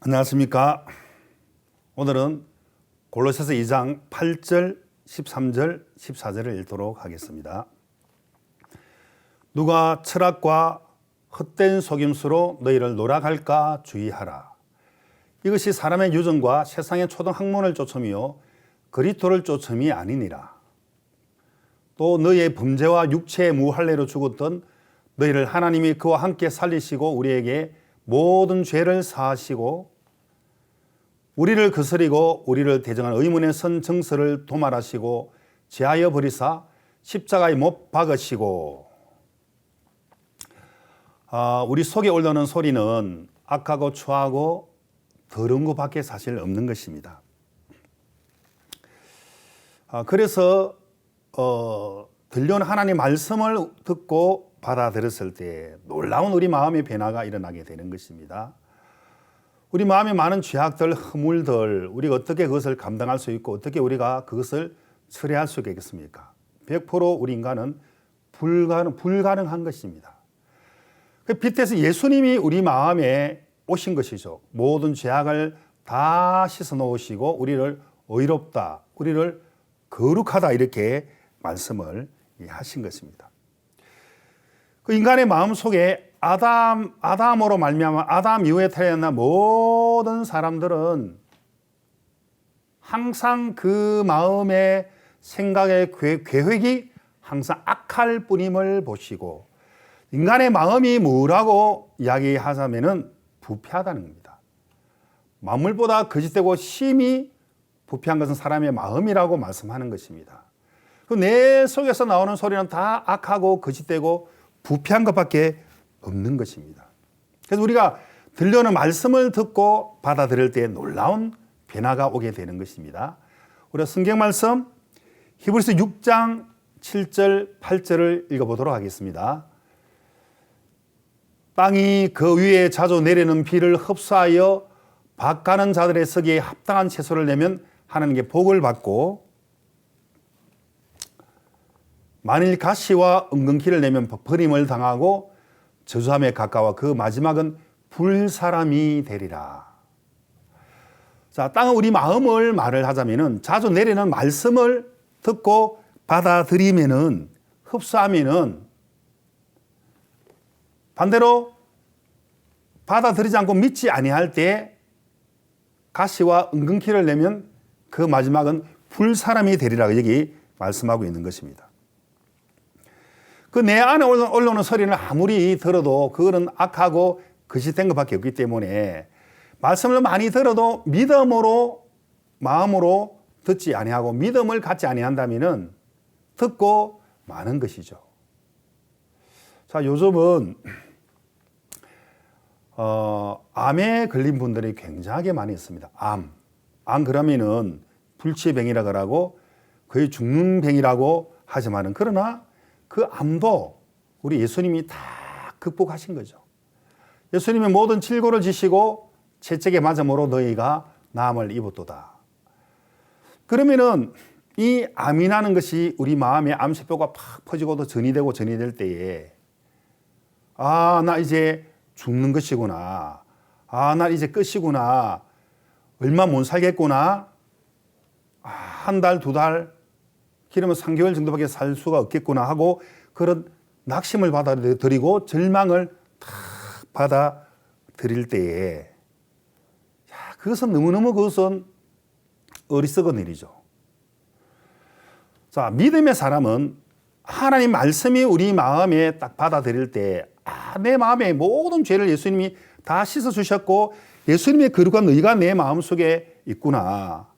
안녕하십니까. 오늘은 골로새서 2장 8절, 13절, 14절을 읽도록 하겠습니다. 누가 철학과 헛된 속임수로 너희를 노락할까 주의하라. 이것이 사람의 유전과 세상의 초등 학문을 쫓음이요 그리스도를 쫓음이 아니니라. 또 너희의 범죄와 육체의 무할례로 죽었던 너희를 하나님이 그와 함께 살리시고 우리에게 모든 죄를 사하시고 우리를 거스리고 우리를 대적한 의문의 선 정서를 도말하시고 제하여 버리사 십자가에 못 박으시고. 우리 속에 올라오는 소리는 악하고 추하고 더러운 것밖에 사실 없는 것입니다. 그래서 들려온 하나님의 말씀을 듣고 받아들였을 때 놀라운 우리 마음의 변화가 일어나게 되는 것입니다. 우리 마음에 많은 죄악들, 허물들, 우리가 어떻게 그것을 감당할 수 있고 어떻게 우리가 그것을 처리할 수 있겠습니까? 100% 우리 인간은 불가능한 것입니다. 그 빛에서 예수님이 우리 마음에 오신 것이죠. 모든 죄악을 다 씻어 놓으시고 우리를 의롭다, 우리를 거룩하다 이렇게 말씀을 하신 것입니다. 그 인간의 마음 속에 아담으로 말미암아 아담 이후에 태어난 모든 사람들은 항상 그 마음의 생각의 계획이 항상 악할 뿐임을 보시고, 인간의 마음이 뭐라고 이야기하자면은 부패하다는 겁니다. 만물보다 거짓되고 심히 부패한 것은 사람의 마음이라고 말씀하는 것입니다. 내 속에서 나오는 소리는 다 악하고 거짓되고 부패한 것밖에 없는 것입니다. 그래서 우리가 들려오는 말씀을 듣고 받아들일 때 놀라운 변화가 오게 되는 것입니다. 우리가 성경 말씀 히브리서 6장 7절 8절을 읽어보도록 하겠습니다. 땅이 그 위에 자주 내리는 비를 흡수하여 밭가는 자들의 서기에 합당한 채소를 내면 하나님께 복을 받고, 만일 가시와 은근키를 내면 버림을 당하고 저주함에 가까워 그 마지막은 불사람이 되리라. 자, 땅은 우리 마음을 말을 하자면은 자주 내리는 말씀을 듣고 받아들이면은, 흡수하면은, 반대로 받아들이지 않고 믿지 아니할 때 가시와 은근키를 내면 그 마지막은 불사람이 되리라 여기 말씀하고 있는 것입니다. 그 내 안에 올라오는 소리는 아무리 들어도 그거는 악하고 거짓된 것밖에 없기 때문에 말씀을 많이 들어도 믿음으로 마음으로 듣지 아니하고 믿음을 갖지 아니한다면은 듣고 마는 것이죠. 자, 요즘은 암에 걸린 분들이 굉장하게 많이 있습니다. 암 그러면은 불치병이라고 하고 거의 죽는 병이라고 하지만은, 그러나 그 암도 우리 예수님이 다 극복하신 거죠. 예수님이 모든 질고를 지시고 채찍에 맞음으로 너희가 나음을 입었도다. 그러면은 이 암이라는 것이 우리 마음에 암세포가 팍 퍼지고 더 전이될 때에 나 이제 죽는 것이구나. 나 이제 끝이구나. 얼마 못 살겠구나. 한 달, 두 달, 길으면 3개월 정도밖에 살 수가 없겠구나 하고 그런 낙심을 받아들이고 절망을 탁 받아들일 때에, 그것은 너무너무 그것은 어리석은 일이죠. 자, 믿음의 사람은 하나님 말씀이 우리 마음에 딱 받아들일 때, 내 마음의 모든 죄를 예수님이 다 씻어주셨고 예수님의 거룩한 의가 내 마음속에 있구나.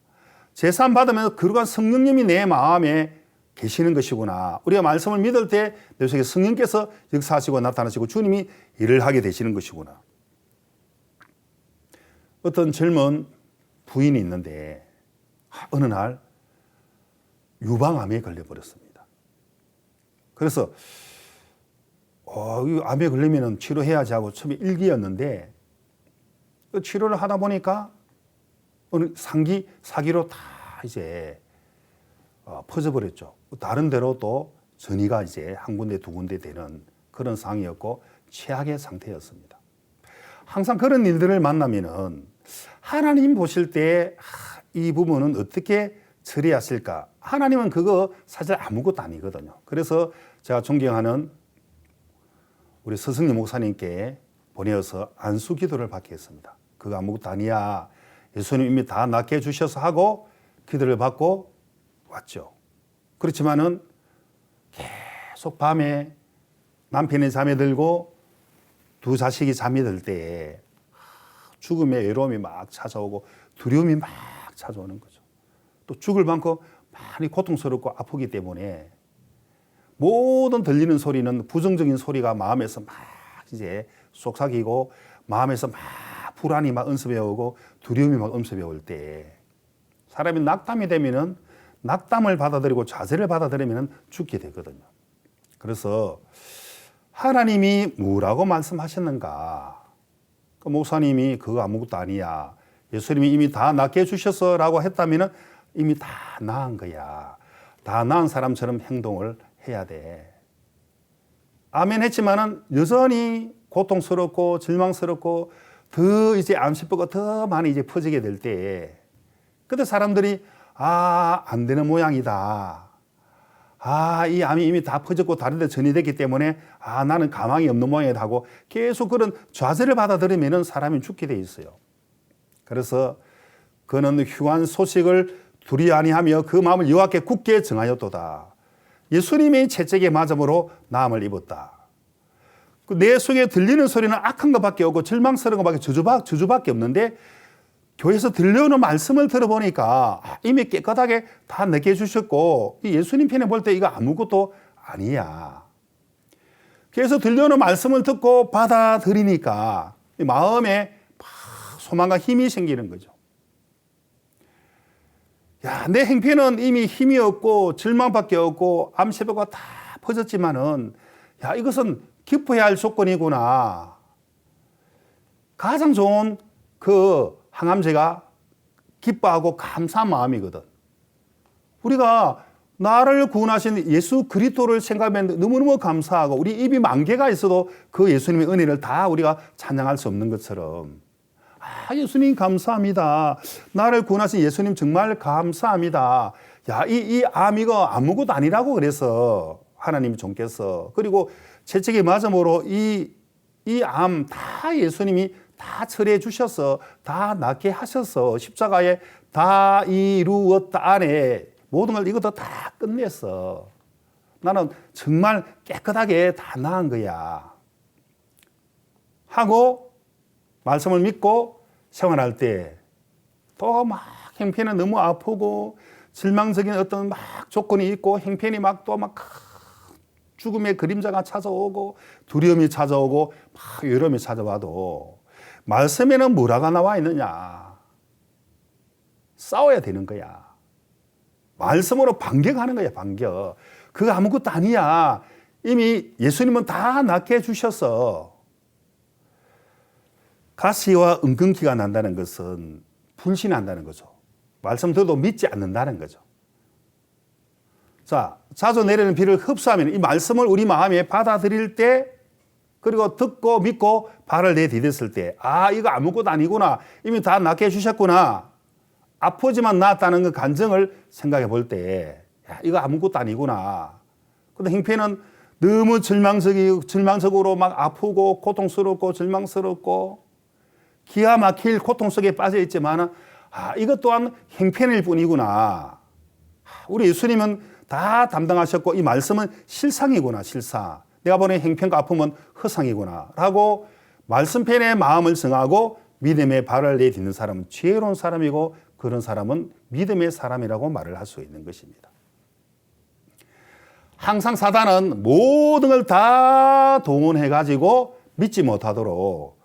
제사함 받으면서 거룩한 성령님이 내 마음에 계시는 것이구나. 우리가 말씀을 믿을 때 내 속에 성령께서 역사하시고 나타나시고 주님이 일을 하게 되시는 것이구나. 어떤 젊은 부인이 있는데 어느 날 유방암에 걸려버렸습니다. 그래서 암에 걸리면 치료해야지 하고 처음에 일기였는데 치료를 하다 보니까 어느 사기로 다 이제 퍼져버렸죠. 다른 데로 또 전이가 이제 한 군데 두 군데 되는 그런 상황이었고 최악의 상태였습니다. 항상 그런 일들을 만나면은 하나님 보실 때 이 부분은 어떻게 처리하실까? 하나님은 그거 사실 아무것도 아니거든요. 그래서 제가 존경하는 우리 서승리 목사님께 보내어서 안수 기도를 받겠습니다. 그거 아무것도 아니야. 예수님 이미 다 낫게 해주셔서 하고 기도를 받고 왔죠. 그렇지만은 계속 밤에 남편이 잠에 들고 두 자식이 잠이 들 때에 죽음의 외로움이 막 찾아오고 두려움이 막 찾아오는 거죠. 또 죽을 만큼 많이 고통스럽고 아프기 때문에 모든 들리는 소리는 부정적인 소리가 마음에서 막 이제 속삭이고 마음에서 막 불안이 막 엄습해 오고 두려움이 막 엄습해 올 때 사람이 낙담이 되면은 낙담을 받아들이고 좌절을 받아들이면 죽게 되거든요. 그래서 하나님이 뭐라고 말씀하셨는가? 그 목사님이 그거 아무것도 아니야. 예수님이 이미 다 낫게 해주셨어라고 했다면 이미 다 나은 거야. 다 나은 사람처럼 행동을 해야 돼. 아멘 했지만은 여전히 고통스럽고 절망스럽고 더 이제 암시보가 더 많이 이제 퍼지게 될 때에 그때 사람들이 안 되는 모양이다. 이 암이 이미 다 퍼졌고 다른 데 전이됐기 때문에 나는 가망이 없는 모양이다 하고 계속 그런 좌절을 받아들이면 사람이 죽게 돼 있어요. 그래서 그는 흉한 소식을 두리 아니하며 그 마음을 여호와께 굳게 정하였도다. 예수님의 채찍에 맞음으로 나음을 입었다. 내 속에 들리는 소리는 악한 것밖에 없고 절망스러운 것밖에 저주밖에 없는데 교회에서 들려오는 말씀을 들어보니까 이미 깨끗하게 다 내게 주셨고 예수님 편에 볼 때 이거 아무것도 아니야. 그래서 들려오는 말씀을 듣고 받아들이니까 마음에 소망과 힘이 생기는 거죠. 내 행편은 이미 힘이 없고 절망밖에 없고 암세포가 다 퍼졌지만은 이것은 기뻐해야 할 조건이구나. 가장 좋은 그 항암제가 기뻐하고 감사한 마음이거든. 우리가 나를 구원하신 예수 그리스도를 생각하면 너무너무 감사하고 우리 입이 만 개가 있어도 그 예수님의 은혜를 다 우리가 찬양할 수 없는 것처럼 예수님 감사합니다. 나를 구원하신 예수님 정말 감사합니다. 이 암 이거 아무것도 아니라고 그래서 하나님 종께서 그리고 채찍에 맞음으로 이 암 다 예수님이 다 처리해 주셔서 다 낫게 하셔서 십자가에 다 이루었다 안에 모든 걸 이것도 다 끝냈어. 나는 정말 깨끗하게 다 나은 거야. 하고 말씀을 믿고 생활할 때 또 막 형편은 너무 아프고 절망적인 어떤 막 조건이 있고 형편이 막 또 막 죽음의 그림자가 찾아오고 두려움이 찾아오고 막 외로움이 찾아와도 말씀에는 뭐라가 나와 있느냐? 싸워야 되는 거야. 말씀으로 반격하는 거야, 반격. 그거 아무것도 아니야. 이미 예수님은 다 낫게 해주셔서. 가시와 은근기가 난다는 것은 불신한다는 거죠. 말씀 들어도 믿지 않는다는 거죠. 자, 자주 내리는 비를 흡수하면 이 말씀을 우리 마음에 받아들일 때 그리고 듣고 믿고 발을 내디뎠을 때 이거 아무것도 아니구나. 이미 다 낫게 해주셨구나. 아프지만 낫다는 그 감정을 생각해 볼 때 이거 아무것도 아니구나. 근데 형편은 너무 절망적으로 막 아프고 고통스럽고 절망스럽고 기가 막힐 고통 속에 빠져 있지만 이것 또한 형편일 뿐이구나. 우리 예수님은 다 담당하셨고 이 말씀은 실상이구나, 실상. 내가 보는 형편과 아픔은 허상이구나 라고 말씀편에 마음을 정하고 믿음의 발을 내딛는 사람은 지혜로운 사람이고 그런 사람은 믿음의 사람이라고 말을 할 수 있는 것입니다. 항상 사단은 모든 걸 다 동원해가지고 믿지 못하도록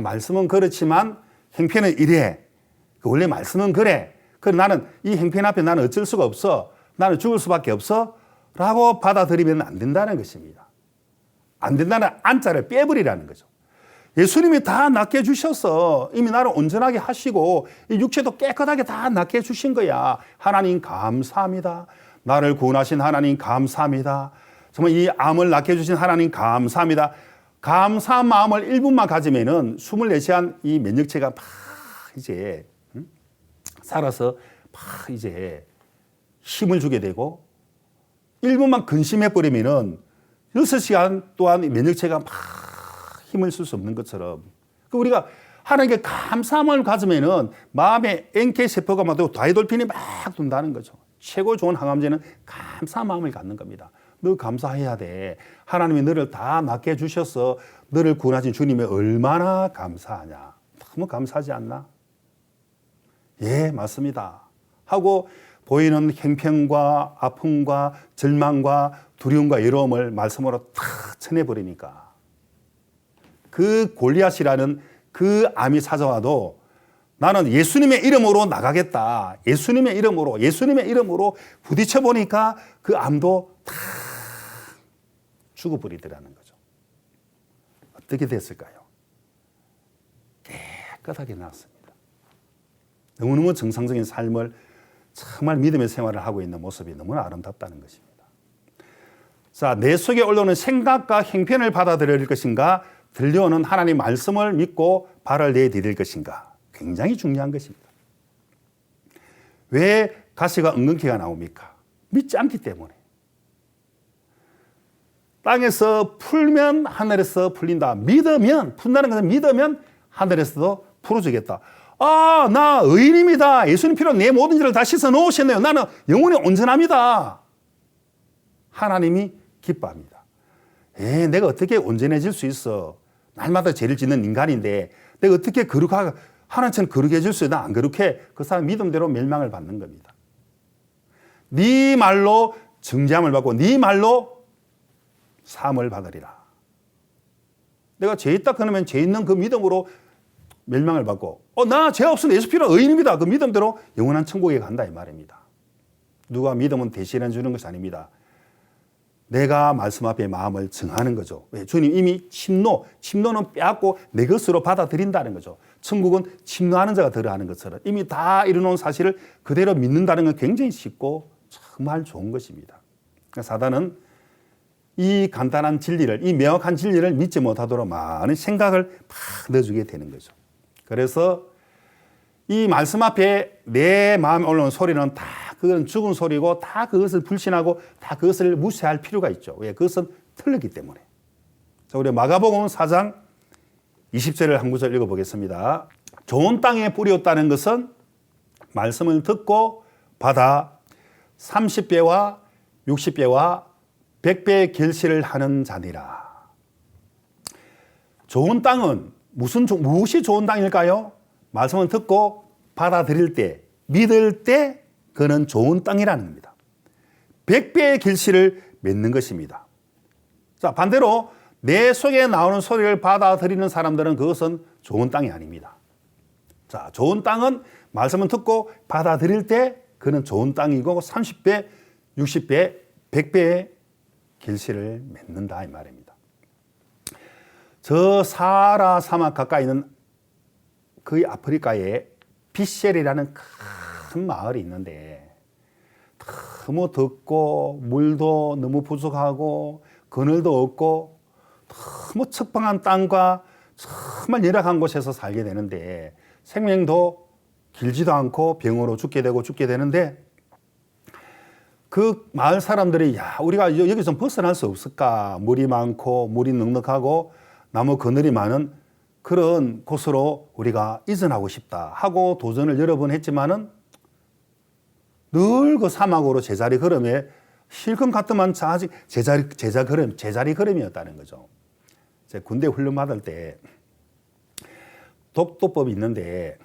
말씀은 그렇지만 형편은 이래. 원래 말씀은 그래. 그럼 나는 이 형편 앞에 나는 어쩔 수가 없어. 나는 죽을 수밖에 없어. 라고 받아들이면 안 된다는 것입니다. 안 된다는 안자를 빼버리라는 거죠. 예수님이 다 낫게 해주셔서 이미 나를 온전하게 하시고 이 육체도 깨끗하게 다 낫게 해주신 거야. 하나님 감사합니다. 나를 구원하신 하나님 감사합니다. 정말 이 암을 낫게 해주신 하나님 감사합니다. 감사한 마음을 1분만 가지면은 24시간 이 면역체가 막 이제 살아서 막 이제 힘을 주게 되고 1분만 근심해 버리면은 6시간 동안 면역체가 막 힘을 쓸 수 없는 것처럼 우리가 하나님께 감사함을 가지면은 마음에 NK 세포가 막 되고 다이돌핀이 막 돈다는 거죠. 최고 좋은 항암제는 감사한 마음을 갖는 겁니다. 너 감사해야 돼. 하나님이 너를 다 낫게 해주셔서 너를 구원하신 주님이 얼마나 감사하냐. 너무 감사하지 않나? 예, 맞습니다. 하고 보이는 행편과 아픔과 절망과 두려움과 외로움을 말씀으로 탁 쳐내버리니까 그 골리앗이라는 그 암이 찾아와도 나는 예수님의 이름으로 나가겠다. 예수님의 이름으로 부딪혀 보니까 그 암도 다 죽어버리더라는 거죠. 어떻게 됐을까요? 깨끗하게 나았습니다. 너무너무 정상적인 삶을 정말 믿음의 생활을 하고 있는 모습이 너무나 아름답다는 것입니다. 자, 내 속에 올라오는 생각과 행편을 받아들일 것인가, 들려오는 하나님 말씀을 믿고 발을 내디딜 것인가, 굉장히 중요한 것입니다. 왜 가시가 엉겅퀴가 나옵니까? 믿지 않기 때문에. 땅에서 풀면 하늘에서 풀린다. 믿으면, 푼다는 것은 믿으면 하늘에서도 풀어주겠다. 아, 나 의인입니다. 예수님 피로 내 모든 죄를 다 씻어 놓으셨네요. 나는 영원히 온전합니다. 하나님이 기뻐합니다. 내가 어떻게 온전해질 수 있어? 날마다 죄를 짓는 인간인데 내가 어떻게 거룩하게 하나님처럼 거룩해질 수 있나? 안 거룩해. 그 사람 믿음대로 멸망을 받는 겁니다. 네 말로 정죄함을 받고 네 말로 사함을 받으리라. 내가 죄 있다 그러면 죄 있는 그 믿음으로 멸망을 받고 나 죄 없으면 예수 피로 의인입니다. 그 믿음대로 영원한 천국에 간다 이 말입니다. 누가 믿음은 대신해 주는 것이 아닙니다. 내가 말씀 앞에 마음을 정하는 거죠. 왜? 주님 이미 침노는 빼앗고 내 것으로 받아들인다는 거죠. 천국은 침노하는 자가 들어가는 것처럼 이미 다 이루어놓은 사실을 그대로 믿는다는 건 굉장히 쉽고 정말 좋은 것입니다. 사단은 이 간단한 진리를, 이 명확한 진리를 믿지 못하도록 많은 생각을 막 넣어주게 되는 거죠. 그래서 이 말씀 앞에 내 마음에 올라오는 소리는 다 그건 죽은 소리고 다 그것을 불신하고 다 그것을 무시할 필요가 있죠. 왜? 그것은 틀렸기 때문에. 자, 우리 마가복음 4장 20절을 한 구절 읽어보겠습니다. 좋은 땅에 뿌렸다는 것은 말씀을 듣고 받아 30배와 60배와 100배의 결실을 하는 자니라. 좋은 땅은 무엇이 좋은 땅일까요? 말씀을 듣고 받아들일 때, 믿을 때 그는 좋은 땅이라는 겁니다. 100배의 결실을 맺는 것입니다. 자, 반대로 내 속에 나오는 소리를 받아들이는 사람들은 그것은 좋은 땅이 아닙니다. 자, 좋은 땅은 말씀을 듣고 받아들일 때 그는 좋은 땅이고 30배, 60배, 100배의 결실을 맺는다 이 말입니다. 저 사하라 사막 가까이 있는 그 아프리카에 비셀이라는 큰 마을이 있는데 너무 덥고 물도 너무 부족하고 그늘도 없고 너무 척박한 땅과 정말 열악한 곳에서 살게 되는데 생명도 길지도 않고 병으로 죽게 되는데 그 마을 사람들이 우리가 여기서 벗어날 수 없을까? 물이 많고 물이 넉넉하고 나무 그늘이 많은 그런 곳으로 우리가 이전하고 싶다 하고 도전을 여러 번 했지만은 늘 그 사막으로 제자리 걸음에 실컷 갔더만 제자리 걸음이었다는 거죠. 제가 군대 훈련 받을 때 독도법이 있는데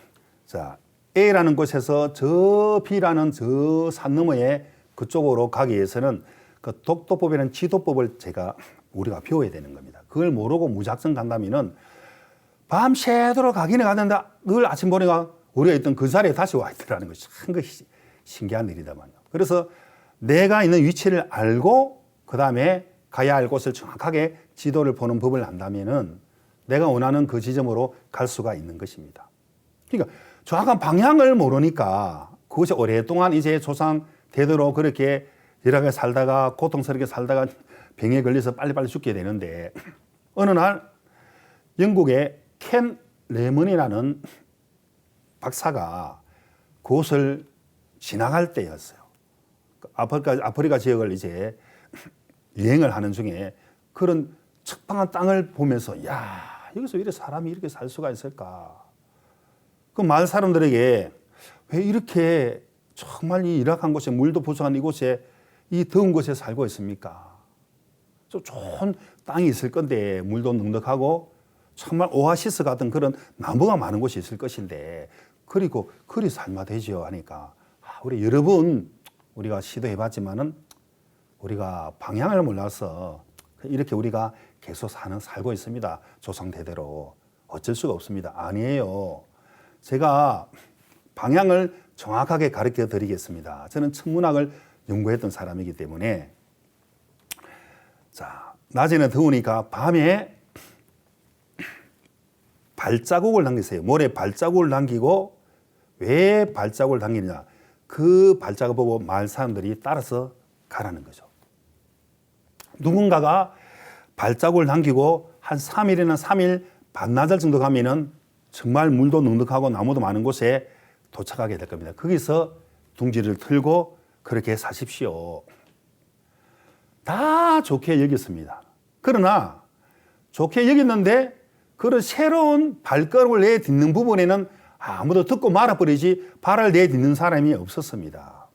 자 A라는 곳에서 저 B라는 저 산 너머에 그쪽으로 가기 위해서는 그 독도법이라는 지도법을 우리가 배워야 되는 겁니다. 그걸 모르고 무작정 간다면은 밤새도록 가기는 갔는데 늘 아침 보니까 우리가 있던 그 자리에 다시 와 있더라는 것이 참 신기한 일이다만요. 그래서 내가 있는 위치를 알고 그 다음에 가야 할 곳을 정확하게 지도를 보는 법을 안다면은 내가 원하는 그 지점으로 갈 수가 있는 것입니다. 그러니까 정확한 방향을 모르니까 그것이 오랫동안 이제 조상 대대로 그렇게 열악하게 살다가 고통스럽게 살다가 병에 걸려서 빨리빨리 죽게 되는데 어느 날 영국의 켄 레먼이라는 박사가 그곳을 지나갈 때였어요. 아프리카 지역을 이제 여행을 하는 중에 그런 척박한 땅을 보면서 야, 여기서 이렇게 사람이 이렇게 살 수가 있을까? 그 마을 사람들에게 왜 이렇게 정말 이 열악한 곳에 물도 부족한 이곳에 이 더운 곳에 살고 있습니까? 좀 좋은 땅이 있을 건데 물도 넉넉하고 정말 오아시스 같은 그런 나무가 많은 곳이 있을 것인데 그리고 그리 살마 되지요 하니까 우리 여러 번 우리가 시도해봤지만은 우리가 방향을 몰라서 이렇게 우리가 계속 살고 있습니다. 조상 대대로 어쩔 수가 없습니다. 아니에요. 제가 방향을 정확하게 가르쳐 드리겠습니다. 저는 천문학을 연구했던 사람이기 때문에 자, 낮에는 더우니까 밤에 발자국을 남기세요. 모래 발자국을 남기고 왜 발자국을 남기느냐? 그 발자국 보고 마을 사람들이 따라서 가라는 거죠. 누군가가 발자국을 남기고 한 3일이나 3일 반나절 정도 가면은 정말 물도 넉넉하고 나무도 많은 곳에 도착하게 될 겁니다. 거기서 둥지를 틀고 그렇게 사십시오. 다 좋게 여겼습니다. 그러나 좋게 여겼는데 그런 새로운 발걸음을 내딛는 부분에는 아무도 듣고 말아버리지 발을 내딛는 사람이 없었습니다.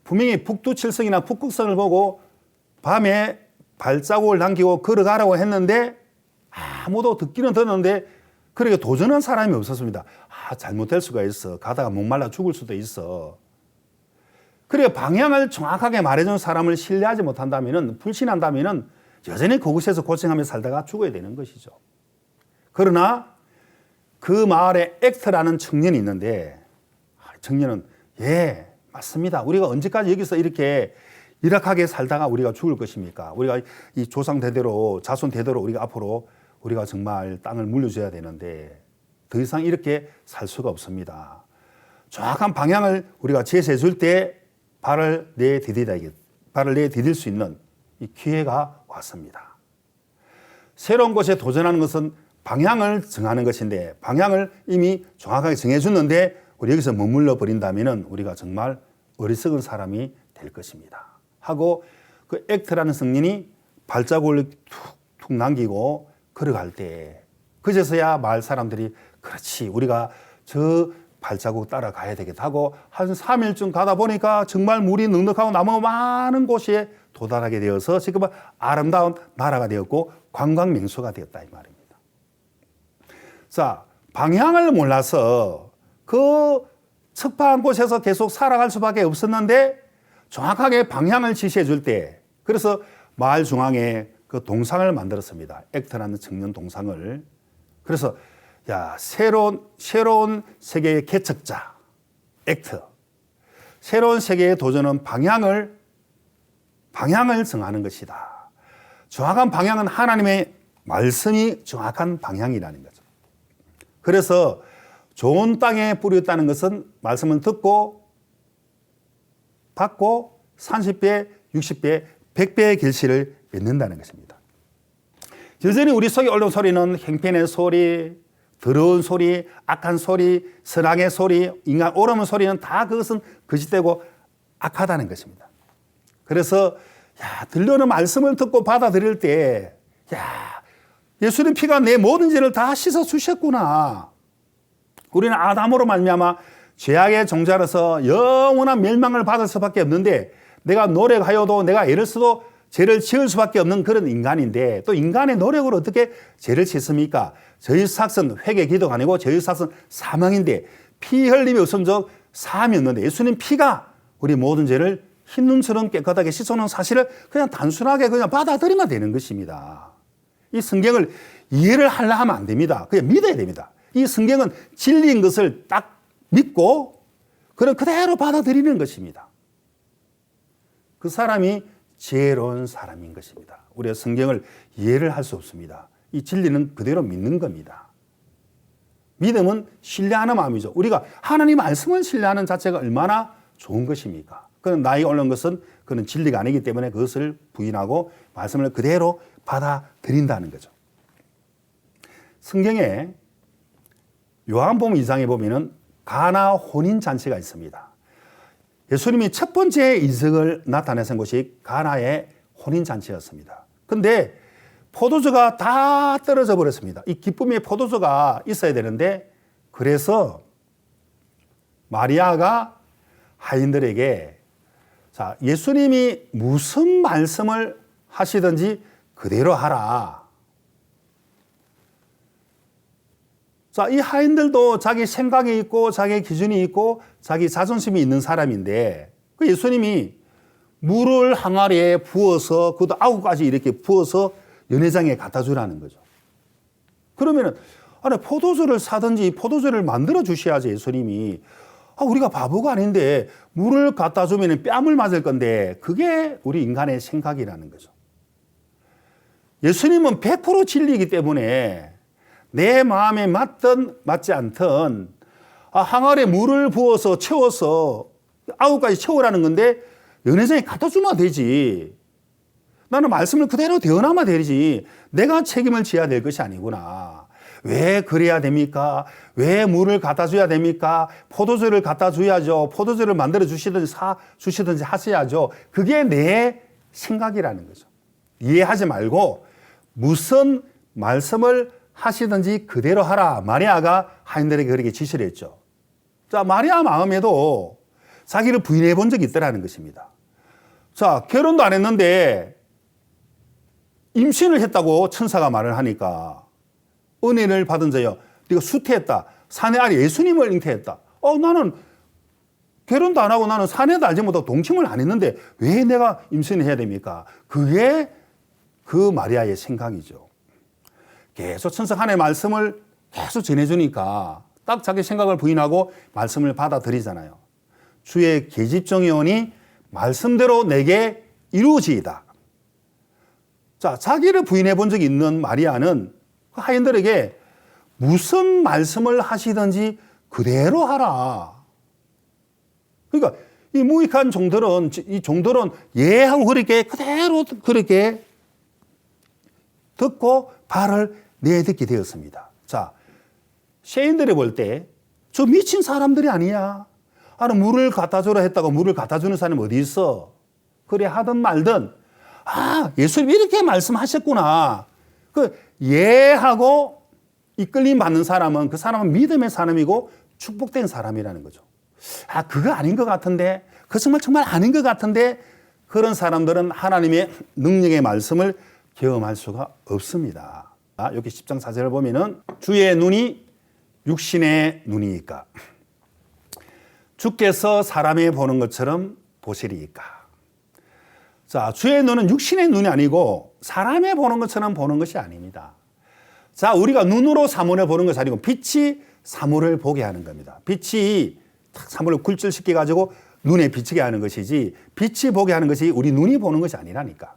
분명히 북두칠성이나 북극성을 보고 밤에 발자국을 남기고 걸어가라고 했는데 아무도 듣기는 듣는데 그렇게 도전한 사람이 없었습니다. 잘못될 수가 있어. 가다가 목말라 죽을 수도 있어. 그리고 방향을 정확하게 말해준 사람을 신뢰하지 못한다면, 불신한다면 여전히 그곳에서 고생하며 살다가 죽어야 되는 것이죠. 그러나 그 마을에 액터라는 청년이 있는데 청년은 예, 맞습니다. 우리가 언제까지 여기서 이렇게 열악하게 살다가 우리가 죽을 것입니까? 우리가 이 조상 대대로 자손 대대로 우리가 앞으로 우리가 정말 땅을 물려줘야 되는데 더 이상 이렇게 살 수가 없습니다. 정확한 방향을 우리가 제시해 줄 때 발을 내디딜 수 있는 이 기회가 왔습니다. 새로운 곳에 도전하는 것은 방향을 정하는 것인데 방향을 이미 정확하게 정해줬는데 우리 여기서 머물러 버린다면 우리가 정말 어리석은 사람이 될 것입니다. 하고 그 액트라는 성인이 발자국을 툭툭 남기고 걸어갈 때 그제서야 마을 사람들이 그렇지 우리가 저 발자국 따라가야 되겠다 하고 한 3일쯤 가다 보니까 정말 물이 넉넉하고 나무가 많은 곳에 도달하게 되어서 지금은 아름다운 나라가 되었고 관광 명소가 되었다 이 말입니다. 자, 방향을 몰라서 그 척박한 곳에서 계속 살아갈 수밖에 없었는데 정확하게 방향을 지시해 줄 때 그래서 마을 중앙에 그 동상을 만들었습니다. 액터라는 청년 동상을. 그래서 야, 새로운 세계의 개척자 액터. 새로운 세계의 도전은 방향을 정하는 것이다. 정확한 방향은 하나님의 말씀이 정확한 방향이라는 거죠. 그래서 좋은 땅에 뿌렸다는 것은 말씀을 듣고 받고 30배, 60배, 100배의 결실을 맺는다는 것입니다. 여전히 우리 속에 올라온 소리는 행편의 소리, 더러운 소리, 악한 소리, 선악의 소리, 인간 오르는 소리는 다 그것은 거짓되고 악하다는 것입니다. 그래서 들려오는 말씀을 듣고 받아들일 때 예수님 피가 내 모든 죄를 다 씻어 주셨구나. 우리는 아담으로 말미암아 죄악의 종자로서 영원한 멸망을 받을 수밖에 없는데 내가 노력하여도 내가 애를 써도 죄를 지을 수밖에 없는 그런 인간인데 또 인간의 노력으로 어떻게 죄를 짓습니까? 저희 삭은 회개 기도가 아니고 저희 삭은 사망인데 피 흘림이 없으면 사함이 없는데 예수님 피가 우리 모든 죄를 흰눈처럼 깨끗하게 씻어놓은 사실을 그냥 단순하게 그냥 받아들이면 되는 것입니다. 이 성경을 이해를 하려 하면 안 됩니다. 그냥 믿어야 됩니다. 이 성경은 진리인 것을 딱 믿고 그런 그대로 받아들이는 것입니다. 그 사람이 지혜로운 사람인 것입니다. 우리가 성경을 이해를 할 수 없습니다. 이 진리는 그대로 믿는 겁니다. 믿음은 신뢰하는 마음이죠. 우리가 하나님 말씀을 신뢰하는 자체가 얼마나 좋은 것입니까? 그런 나이가 오른 것은 그런 진리가 아니기 때문에 그것을 부인하고 말씀을 그대로 받아들인다는 거죠. 성경에 요한복음 2장에 보면은 가나 혼인 잔치가 있습니다. 예수님이 첫 번째 이적을 나타내신 곳이 가나의 혼인 잔치였습니다. 근데 포도주가 다 떨어져 버렸습니다. 이 기쁨의 포도주가 있어야 되는데, 그래서 마리아가 하인들에게, 자, 예수님이 무슨 말씀을 하시든지 그대로 하라. 자, 이 하인들도 자기 생각이 있고 자기 기준이 있고 자기 자존심이 있는 사람인데, 그 예수님이 물을 항아리에 부어서, 그것도 9가지 이렇게 부어서 연회장에 갖다 주라는 거죠. 그러면은, 아니, 포도주를 사든지 포도주를 만들어 주셔야지, 예수님이. 우리가 바보가 아닌데 물을 갖다 주면 뺨을 맞을 건데, 그게 우리 인간의 생각이라는 거죠. 예수님은 100% 진리이기 때문에 내 마음에 맞든 맞지 않든 항아리에 물을 부어서 채워서 9가지 채우라는 건데 연회장에 갖다 주면 되지. 나는 말씀을 그대로 대언하면 되지. 내가 책임을 져야 될 것이 아니구나. 왜 그래야 됩니까? 왜 물을 갖다 줘야 됩니까? 포도주를 갖다 줘야죠. 포도주를 만들어 주시든지 주시든지 하셔야죠. 그게 내 생각이라는 거죠. 이해하지 말고 무슨 말씀을 하시든지 그대로 하라. 마리아가 하인들에게 그렇게 지시를 했죠. 자, 마리아 마음에도 자기를 부인해 본 적이 있더라는 것입니다. 자, 결혼도 안 했는데 임신을 했다고 천사가 말을 하니까, 은혜를 받은 자여, 네가 수태했다. 사내 아래 예수님을 잉태했다. 나는 결혼도 안 하고 나는 사내도 알지 못하고 동침을 안 했는데 왜 내가 임신을 해야 됩니까? 그게 그 마리아의 생각이죠. 계속 천사 하나님의 말씀을 계속 전해주니까 딱 자기 생각을 부인하고 말씀을 받아들이잖아요. 주의 계집종이오니 말씀대로 내게 이루어지이다. 자, 자기를 부인해 본 적이 있는 마리아는 그 하인들에게 무슨 말씀을 하시든지 그대로 하라. 그러니까 이 무익한 종들은, 이 종들은 예하고 그렇게 그대로 그렇게 듣고 발을 내딛게 되었습니다. 자, 셰인들이 볼 때 저 미친 사람들이 아니야. 물을 갖다 주라 했다고 물을 갖다 주는 사람이 어디 있어? 그래 하든 말든, 예수님이 이렇게 말씀하셨구나. 그 예하고 이끌림 받는 사람은, 그 사람은 믿음의 사람이고 축복된 사람이라는 거죠. 그거 아닌 것 같은데, 그 정말 아닌 것 같은데, 그런 사람들은 하나님의 능력의 말씀을 경험할 수가 없습니다. 여기 10장 4절을 보면은, 주의 눈이 육신의 눈이니까 주께서 사람이 보는 것처럼 보시리이까. 자, 주의 눈은 육신의 눈이 아니고 사람이 보는 것처럼 보는 것이 아닙니다. 자, 우리가 눈으로 사물을 보는 것이 아니고 빛이 사물을 보게 하는 겁니다. 빛이 사물을 굴절시켜 가지고 눈에 비치게 하는 것이지, 빛이 보게 하는 것이 우리 눈이 보는 것이 아니라니까.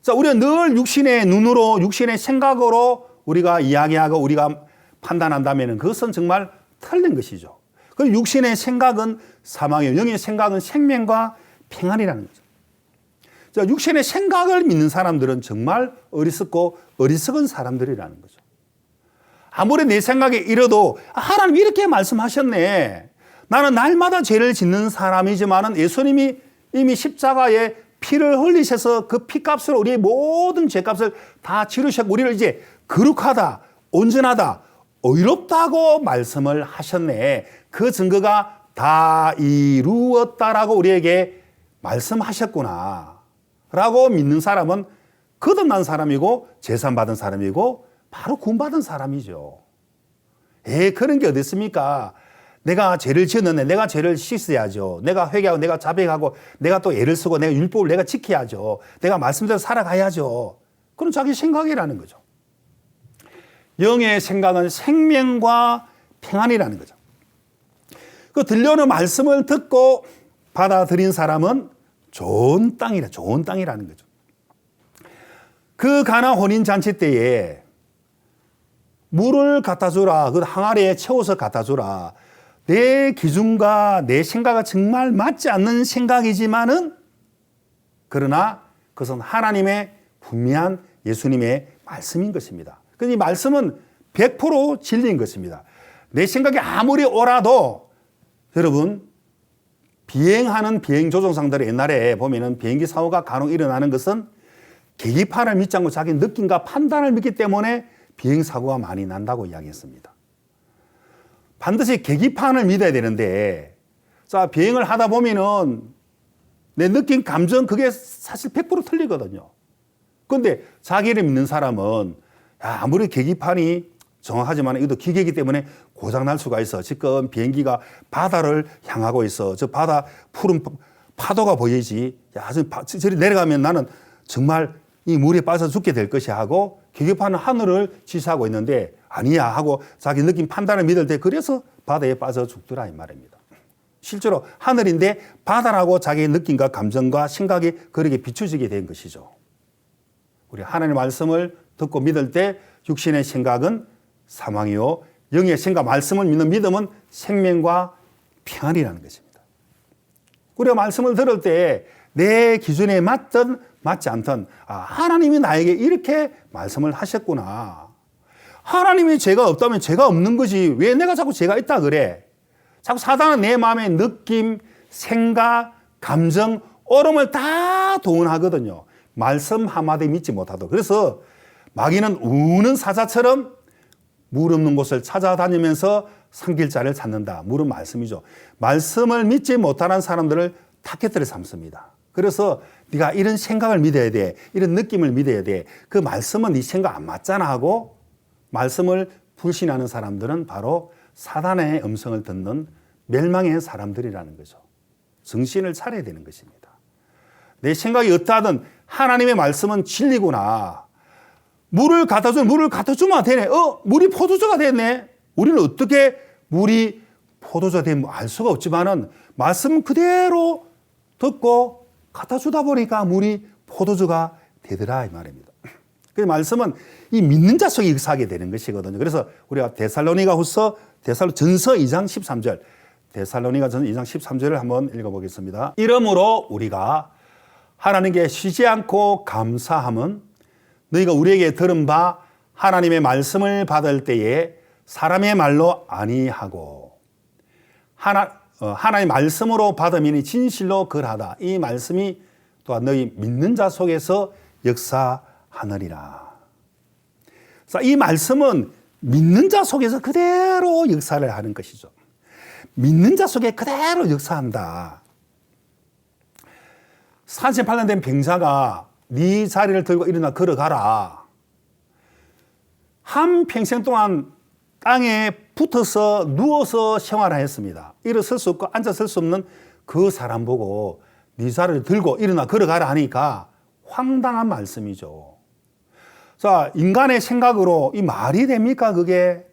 자, 우리가 늘 육신의 눈으로, 육신의 생각으로 우리가 이야기하고 우리가 판단한다면 그것은 정말 틀린 것이죠. 그 육신의 생각은 사망이요, 영의 생각은 생명과 평안이라는 거죠. 자, 육신의 생각을 믿는 사람들은 정말 어리석고 어리석은 사람들이라는 거죠. 아무리 내 생각에 이뤄도 하나님 이렇게 말씀하셨네. 나는 날마다 죄를 짓는 사람이지만은 예수님이 이미 십자가에 피를 흘리셔서 그 피값으로 우리의 모든 죄값을 다 치르셨고 우리를 이제 거룩하다, 온전하다, 의롭다고 말씀을 하셨네. 그 증거가 다 이루었다라고 우리에게 말씀하셨구나 라고 믿는 사람은 거듭난 사람이고 제산받은 사람이고 바로 구원받은 사람이죠. 그런 게 어디 있습니까? 내가 죄를 지었는데 내가 죄를 씻어야죠. 내가 회개하고 내가 자백하고 내가 또 애를 쓰고 내가 율법을 내가 지켜야죠. 내가 말씀대로 살아가야죠. 그건 자기 생각이라는 거죠. 영의 생각은 생명과 평안이라는 거죠. 그 들려오는 말씀을 듣고 받아들인 사람은 좋은 땅이라는 거죠. 그 가나 혼인 잔치 때에 물을 갖다 주라, 그 항아리에 채워서 갖다 주라. 내 기준과 내 생각과 정말 맞지 않는 생각이지만은, 그러나 그것은 하나님의 분명한 예수님의 말씀인 것입니다. 이 말씀은 100% 진리인 것입니다. 내 생각이 아무리 옳아도 여러분 비행하는 비행 조종사들의 옛날에 보면은 비행기 사고가 간혹 일어나는 것은 계기판을 믿지 않고 자기 느낌과 판단을 믿기 때문에 비행 사고가 많이 난다고 이야기했습니다. 반드시 계기판을 믿어야 되는데 자 비행을 하다 보면은 내 느낌, 감정 그게 사실 100% 틀리거든요. 그런데 자기를 믿는 사람은 아무리 계기판이 정확하지만 이것도 기계이기 때문에 고장날 수가 있어. 지금 비행기가 바다를 향하고 있어. 저 바다 푸른 파도가 보이지. 야, 저리 내려가면 나는 정말 이 물에 빠져 죽게 될 것이야 하고 계기판은 하늘을 지시하고 있는데 아니야 하고 자기 느낌 판단을 믿을 때 그래서 바다에 빠져 죽더라 이 말입니다. 실제로 하늘인데 바다라고 자기의 느낌과 감정과 생각이 그렇게 비춰지게 된 것이죠. 우리 하나님의 말씀을 듣고 믿을 때 육신의 생각은 사망이요 영의 생각, 말씀을 믿는 믿음은 생명과 평안이라는 것입니다. 우리가 말씀을 들을 때 내 기준에 맞든 맞지 않든 하나님이 나에게 이렇게 말씀을 하셨구나. 하나님이 죄가 없다면 죄가 없는 거지 왜 내가 자꾸 죄가 있다 그래. 자꾸 사단은 내 마음의 느낌, 생각, 감정, 옳음을 다 동원하거든요. 말씀 한마디 믿지 못하도. 그래서 마귀는 우는 사자처럼 물 없는 곳을 찾아다니면서 산길자를 찾는다. 물은 말씀이죠. 말씀을 믿지 못하는 사람들을 타겟들을 삼습니다. 그래서 네가 이런 생각을 믿어야 돼. 이런 느낌을 믿어야 돼. 그 말씀은 네 생각 안 맞잖아 하고 말씀을 불신하는 사람들은 바로 사단의 음성을 듣는 멸망의 사람들이라는 거죠. 정신을 차려야 되는 것입니다. 내 생각이 어떠하든 하나님의 말씀은 진리구나. 물을 갖다 주면 되네. 물이 포도주가 됐네. 우리는 어떻게 물이 포도주가 되면 알 수가 없지만은 말씀 그대로 듣고 갖다 주다 보니까 물이 포도주가 되더라 이 말입니다. 그 말씀은 이 믿는 자 속에 역사하게 되는 것이거든요. 그래서 우리가 전서 2장 13절, 데살로니가 전서 2장 13절을 한번 읽어보겠습니다. 이러므로 우리가 하나님께 쉬지 않고 감사함은 너희가 우리에게 들은 바 하나님의 말씀을 받을 때에 사람의 말로 아니하고 하나님의 말씀으로 받음이니 진실로 그러하다. 이 말씀이 또한 너희 믿는 자 속에서 역사하느니라. 자, 이 말씀은 믿는 자 속에서 그대로 역사를 하는 것이죠. 믿는 자 속에 그대로 역사한다. 38년 된 병자가 네 자리를 들고 일어나 걸어가라. 한 평생 동안 땅에 붙어서 누워서 생활했습니다. 일어설 수 없고 앉아설 수 없는 그 사람 보고 네 자리를 들고 일어나 걸어가라 하니까 황당한 말씀이죠. 자, 인간의 생각으로 이 말이 됩니까 그게?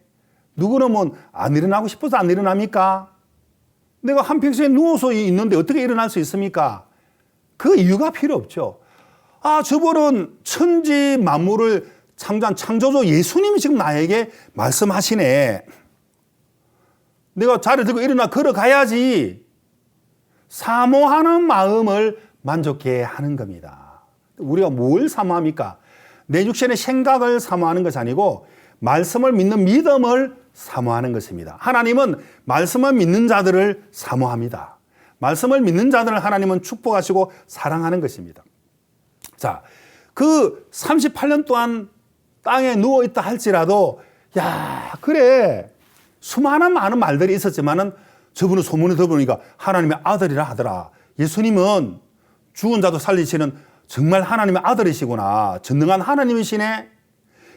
누구는 뭐 안 일어나고 싶어서 안 일어납니까? 내가 한평생에 누워서 있는데 어떻게 일어날 수 있습니까? 그 이유가 필요 없죠. 저분은 천지 만물을 창조한 창조주 예수님이 지금 나에게 말씀하시네. 내가 자리를 들고 일어나 걸어가야지. 사모하는 마음을 만족해 하는 겁니다. 우리가 뭘 사모합니까? 내 육신의 생각을 사모하는 것이 아니고 말씀을 믿는 믿음을 사모하는 것입니다. 하나님은 말씀을 믿는 자들을 사모합니다. 말씀을 믿는 자들을 하나님은 축복하시고 사랑하는 것입니다. 자, 그 38년 동안 땅에 누워있다 할지라도 그래 수많은 많은 말들이 있었지만은 저분은 소문을 들어보니까 하나님의 아들이라 하더라. 예수님은 죽은 자도 살리시는 정말 하나님의 아들이시구나. 전능한 하나님이시네.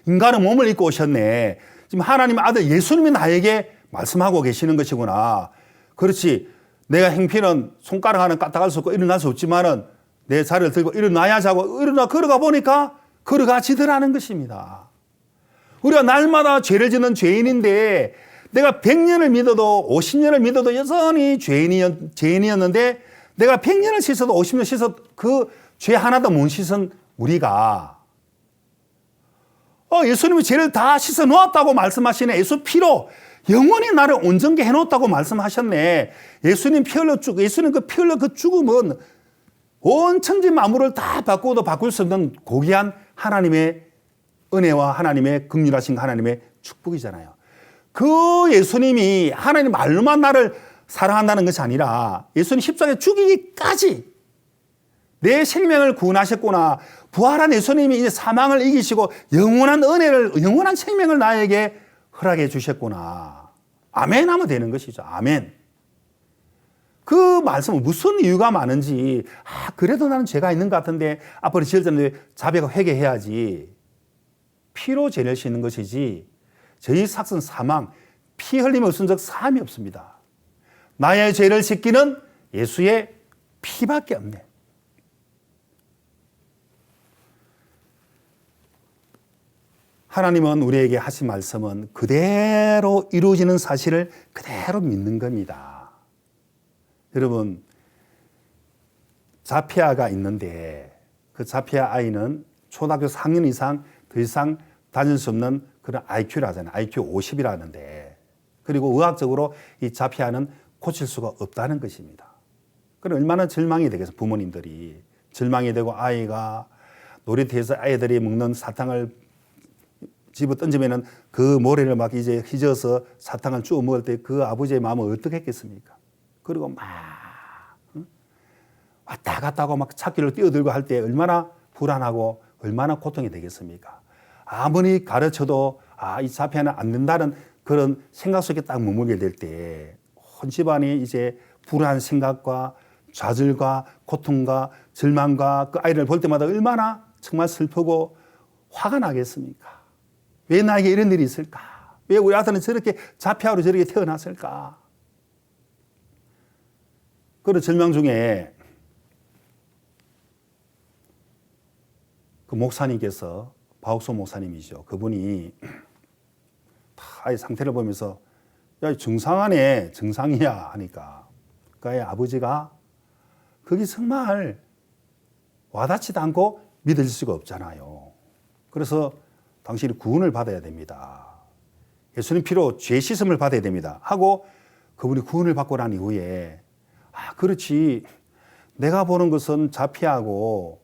인간의 몸을 입고 오셨네. 지금 하나님의 아들 예수님이 나에게 말씀하고 계시는 것이구나. 그렇지. 내가 행피는 손가락 하나 까딱할 수 없고 일어날 수 없지만은 내 자리를 들고 일어나야지 하고 일어나 걸어가 보니까 걸어가지더라는 것입니다. 우리가 날마다 죄를 짓는 죄인인데 내가 100년을 믿어도 50년을 믿어도 여전히 죄인이었는데 내가 100년을 씻어도 50년 씻어도 그 죄 하나도 못 씻은 우리가 예수님이 죄를 다 씻어 놓았다고 말씀하시네. 예수 피로 영원히 나를 온전케 해놓았다고 말씀하셨네. 예수님 피 흘려 예수님 그 피 흘려 그 죽음은 온 천지 만물을 다 바꾸어도 바꿀 수 없는 고귀한 하나님의 은혜와 하나님의 긍휼하신 하나님의 축복이잖아요. 그 예수님이 하나님 말로만 나를 사랑한다는 것이 아니라 예수님 십자가에 죽이기까지 내 생명을 구원하셨구나. 부활한 예수님이 이제 사망을 이기시고 영원한 은혜를, 영원한 생명을 나에게 허락해 주셨구나. 아멘 하면 되는 것이죠. 아멘. 그 말씀은 무슨 이유가 많은지, 그래도 나는 죄가 있는 것 같은데 앞으로 지을 때는 자백하고 회개해야지. 피로 죄를 씻는 것이지 저희 삭은 사망, 피 흘림이 없은 적 사함이 없습니다. 나의 죄를 씻기는 예수의 피밖에 없네. 하나님은 우리에게 하신 말씀은 그대로 이루어지는 사실을 그대로 믿는 겁니다. 여러분, 자폐아가 있는데 그 자폐아 아이는 초등학교 4학년 이상 더 이상 다닐 수 없는 그런 IQ를 하잖아요. IQ 50이라는데. 그리고 의학적으로 이 자폐아는 고칠 수가 없다는 것입니다. 그럼 얼마나 절망이 되겠어요. 부모님들이. 절망이 되고 아이가 놀이터에서 아이들이 먹는 사탕을 집어 던지면은 그 모래를 막 이제 휘저어서 사탕을 쭉 먹을 때 그 아버지의 마음은 어떻게 했겠습니까? 그리고 막 왔다 갔다 하고 막 찾기를 뛰어들고 할 때 얼마나 불안하고 얼마나 고통이 되겠습니까? 아무리 가르쳐도 이 자폐아는 안 된다는 그런 생각 속에 딱 머물게 될 때 온 집안이 이제 불안한 생각과 좌절과 고통과 절망과 그 아이를 볼 때마다 얼마나 정말 슬프고 화가 나겠습니까? 왜 나에게 이런 일이 있을까? 왜 우리 아들은 저렇게 자폐아로 저렇게 태어났을까? 그런 절망 중에 그 목사님께서, 박옥소 목사님이죠. 그분이 아이 상태를 보면서 야, 정상하네, 정상이야 하니까 그 아이 아버지가 그게 정말 와닿지도 않고 믿을 수가 없잖아요. 그래서 당신이 구원을 받아야 됩니다. 예수님 피로 죄 씻음을 받아야 됩니다. 하고 그분이 구원을 받고 난 이후에 그렇지. 내가 보는 것은 자폐아고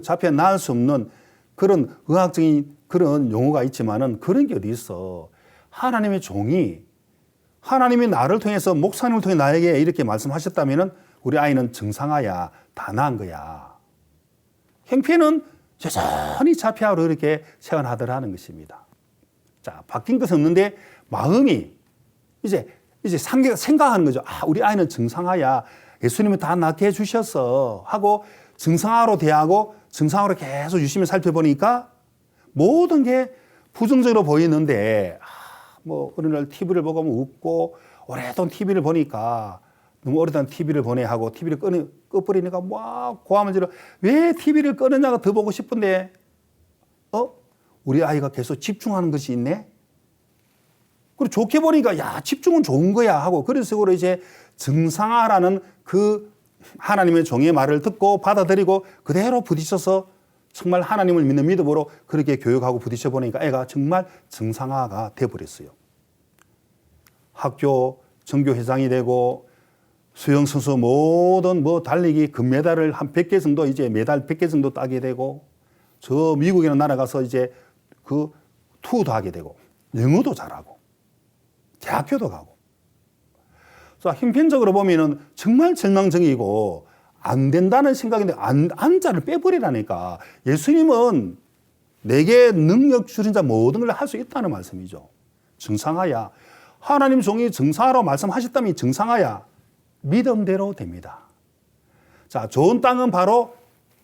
자폐아 나을 수 없는 그런 의학적인 그런 용어가 있지만은 그런 게 어디 있어. 하나님의 종이 하나님이 나를 통해서 목사님을 통해 나에게 이렇게 말씀하셨다면은 우리 아이는 정상아야, 다 나은 거야. 형편은 여전히 자폐아로 이렇게 생활하더라는 것입니다. 자, 바뀐 것은 없는데 마음이 이제 생각하는 거죠. 우리 아이는 정상아야. 예수님이 다 낫게 해주셨어. 하고 정상아로 대하고 정상아로 계속 유심히 살펴보니까 모든 게 부정적으로 보이는데 뭐 어느 날 TV를 보고 웃고 오랫동안 TV를 보니까 너무 오래된 TV를 보내 하고 TV를 꺼버리니까 막 고함을 지르. 왜 TV를 꺼느냐가 더 보고 싶은데 우리 아이가 계속 집중하는 것이 있네. 그리고 좋게 보니까 야, 집중은 좋은 거야 하고 그런 식으로 이제 정상화라는 그 하나님의 종의 말을 듣고 받아들이고 그대로 부딪혀서 정말 하나님을 믿는 믿음으로 그렇게 교육하고 부딪혀 보니까 애가 정말 정상화가 돼버렸어요. 학교 전교회장이 되고 수영선수 모든 달리기 금메달을 한 100개 정도 이제 메달 100개 정도 따게 되고 저 미국이라는 나라 가서 이제 그 투어도 하게 되고 영어도 잘하고 대학교도 가고. 자, 형편적으로 보면은 정말 절망적이고 안 된다는 생각인데 안자를 빼버리라니까. 예수님은 내게 능력 주신 자 모든 걸 할 수 있다는 말씀이죠. 정상하야. 하나님 종이 정상하라고 말씀하셨다면 정상하야. 믿음대로 됩니다. 자, 좋은 땅은 바로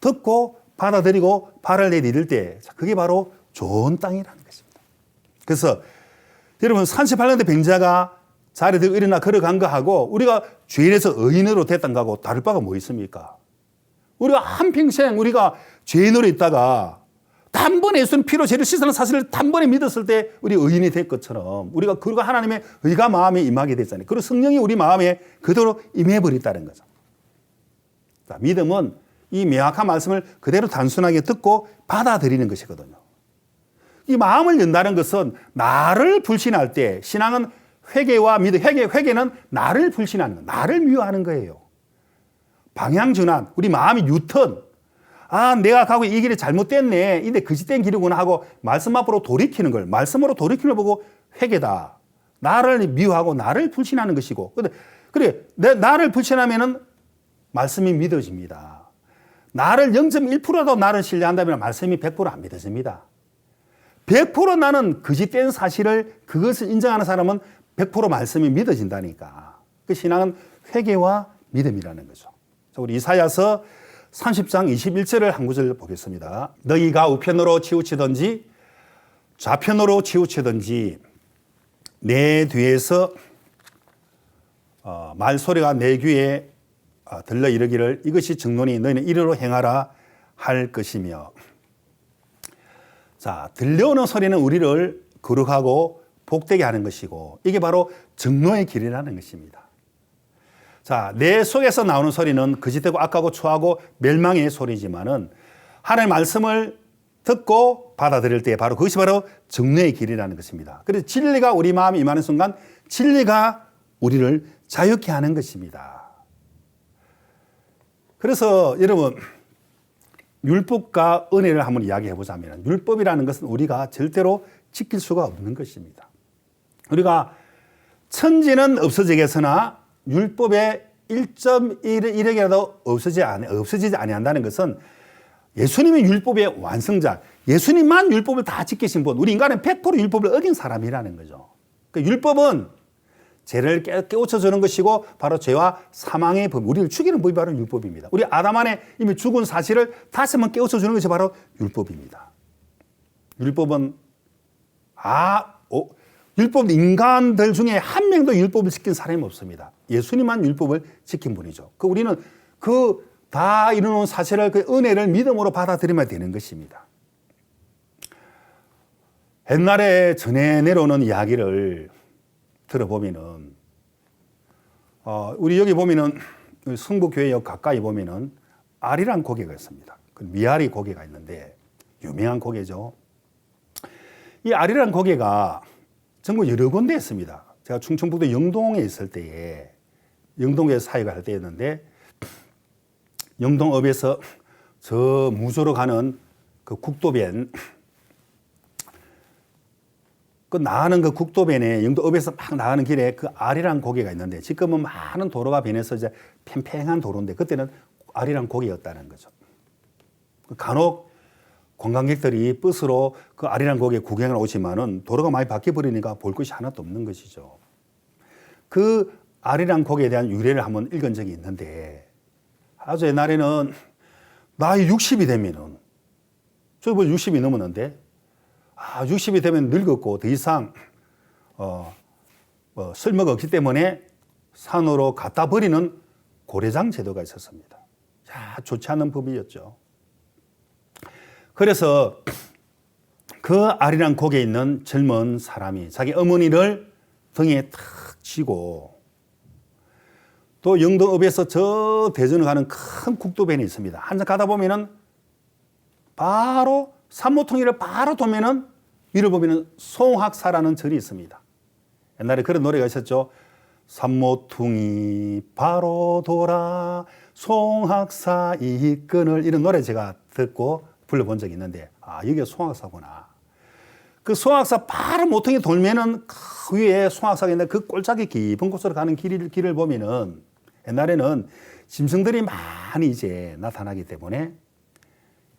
듣고 받아들이고 발을 내디딜 때 그게 바로 좋은 땅이라는 것입니다. 그래서 여러분 38년대 병자가 자리에 들고 일어나 걸어간 거하고 우리가 죄인에서 의인으로 됐던 거하고 다를 바가 뭐 있습니까? 우리가 한평생 우리가 죄인으로 있다가 단번에 예수님 피로 죄를 씻는 사실을 단번에 믿었을 때 우리 의인이 될 것처럼 우리가 그리고 하나님의 의가 마음에 임하게 됐잖아요. 그리고 성령이 우리 마음에 그대로 임해버렸다는 거죠. 자, 믿음은 이 명확한 말씀을 그대로 단순하게 듣고 받아들이는 것이거든요. 이 마음을 연다는 것은 나를 불신할 때 신앙은 회개와 믿음, 회개는 나를 불신하는 거, 나를 미워하는 거예요. 방향전환, 우리 마음이 유턴, 내가 가고 이 길이 잘못됐네. 이게 거짓된 길이구나 하고 말씀 앞으로 돌이키는 걸, 말씀으로 돌이키는 걸 보고 회개다. 나를 미워하고 나를 불신하는 것이고. 그래, 나를 불신하면은 말씀이 믿어집니다. 나를 0.1%도 나를 신뢰한다면 말씀이 100% 안 믿어집니다. 100% 나는 거짓된 사실을 그것을 인정하는 사람은 100% 말씀이 믿어진다니까. 그 신앙은 회개와 믿음이라는 거죠. 자, 우리 이사야서 30장 21절을 한 구절 보겠습니다. 너희가 우편으로 치우치든지 좌편으로 치우치든지 내 뒤에서 말소리가 내 귀에 들려 이르기를 이것이 정론이 너희는 이리로 행하라 할 것이며. 자, 들려오는 소리는 우리를 거룩하고 복되게 하는 것이고 이게 바로 정로의 길이라는 것입니다. 자, 내 속에서 나오는 소리는 거짓되고 악하고 추하고 멸망의 소리지만은 하나님의 말씀을 듣고 받아들일 때 바로 그것이 바로 정로의 길이라는 것입니다. 그래서 진리가 우리 마음에 임하는 순간 진리가 우리를 자유케 하는 것입니다. 그래서 여러분 율법과 은혜를 한번 이야기해 보자면 율법이라는 것은 우리가 절대로 지킬 수가 없는 것입니다. 우리가 천지는 없어지겠으나 율법의 1.1이라도 없어지지 아니한다는 것은 예수님이 율법의 완성자, 예수님만 율법을 다 지키신 분, 우리 인간은 100% 율법을 어긴 사람이라는 거죠. 그러니까 율법은 죄를 깨우쳐주는 것이고 바로 죄와 사망의 법, 우리를 죽이는 법이 바로 율법입니다. 우리 아담 안에 이미 죽은 사실을 다시 한번 깨우쳐주는 것이 바로 율법입니다. 율법은 인간들 중에 한 명도 율법을 지킨 사람이 없습니다. 예수님만 율법을 지킨 분이죠. 우리는 다 이루는 사실을 그 은혜를 믿음으로 받아들이면 되는 것입니다. 옛날에 전해 내려오는 이야기를 들어보면은, 우리 여기 보면은 성북교회역 가까이 보면은 알이란 고개가 있습니다. 그 미아리 고개가 있는데 유명한 고개죠. 이 알이란 고개가 전국 여러 군데 있습니다. 제가 충청북도 영동에 있을 때에 영동에 사역을 할 때였는데 영동읍에서 저 무조로 가는 그 국도변 나가는 그 국도변에 영도읍에서 막 나가는 길에 그 알이란 고개가 있는데 지금은 많은 도로가 변해서 이제 팽팽한 도로인데 그때는 알이란 고개였다는 거죠. 간혹 관광객들이 버스로 그 알이란 고개 구경을 오지만은 도로가 많이 바뀌어버리니까 볼 것이 하나도 없는 것이죠. 그 알이란 고개에 대한 유래를 한번 읽은 적이 있는데 아주 옛날에는 나이 60이 되면은 저 뭐 60이 넘었는데 60이 되면 늙었고 더 이상 쓸모가 없기 때문에 산으로 갖다 버리는 고래장 제도가 있었습니다. 좋지 않은 법이었죠. 그래서 그 알이란 고개에 있는 젊은 사람이 자기 어머니를 등에 탁 쥐고 또 영동읍에서 저 대전을 가는 큰 국도변이 있습니다. 한참 가다 보면은 바로 산모통일을 바로 도면은 위를 보면은 송악사라는 절이 있습니다. 옛날에 그런 노래가 있었죠. 산모퉁이 바로 돌아 송악사 이끈을 이런 노래 제가 듣고 불러본 적이 있는데 여기가 송악사구나. 그 송악사 바로 모퉁이 돌면은 그 위에 송악사가 있는데 그 꼴짝이 깊은 곳으로 가는 길을 보면은 옛날에는 짐승들이 많이 이제 나타나기 때문에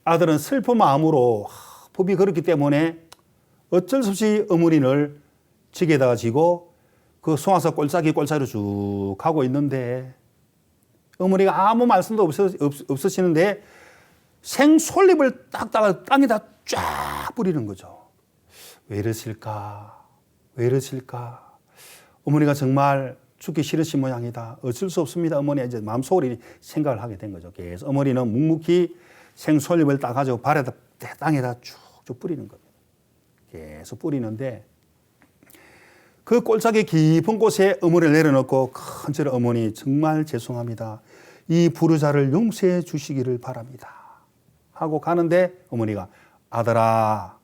아들은 슬픈 마음으로 법이 그렇기 때문에 어쩔 수 없이 어머니를 지게다가 지고 그 송악사 꼴짝이로 쭉 가고 있는데 어머니가 아무 말씀도 없으시는데 생솔잎을 딱딱 땅에다 쫙 뿌리는 거죠. 왜 이러실까? 왜 이러실까? 어머니가 정말 죽기 싫으신 모양이다. 어쩔 수 없습니다. 어머니 이제 마음속으로 생각을 하게 된 거죠. 그래서 어머니는 묵묵히 생솔잎을 따가지고 발에다 땅에다 쭉쭉 뿌리는 겁니다. 계속 뿌리는데 그 꼴짝이 깊은 곳에 어머니를 내려놓고 큰절에 어머니 정말 죄송합니다. 이 부르자를 용서해 주시기를 바랍니다. 하고 가는데 어머니가 아들아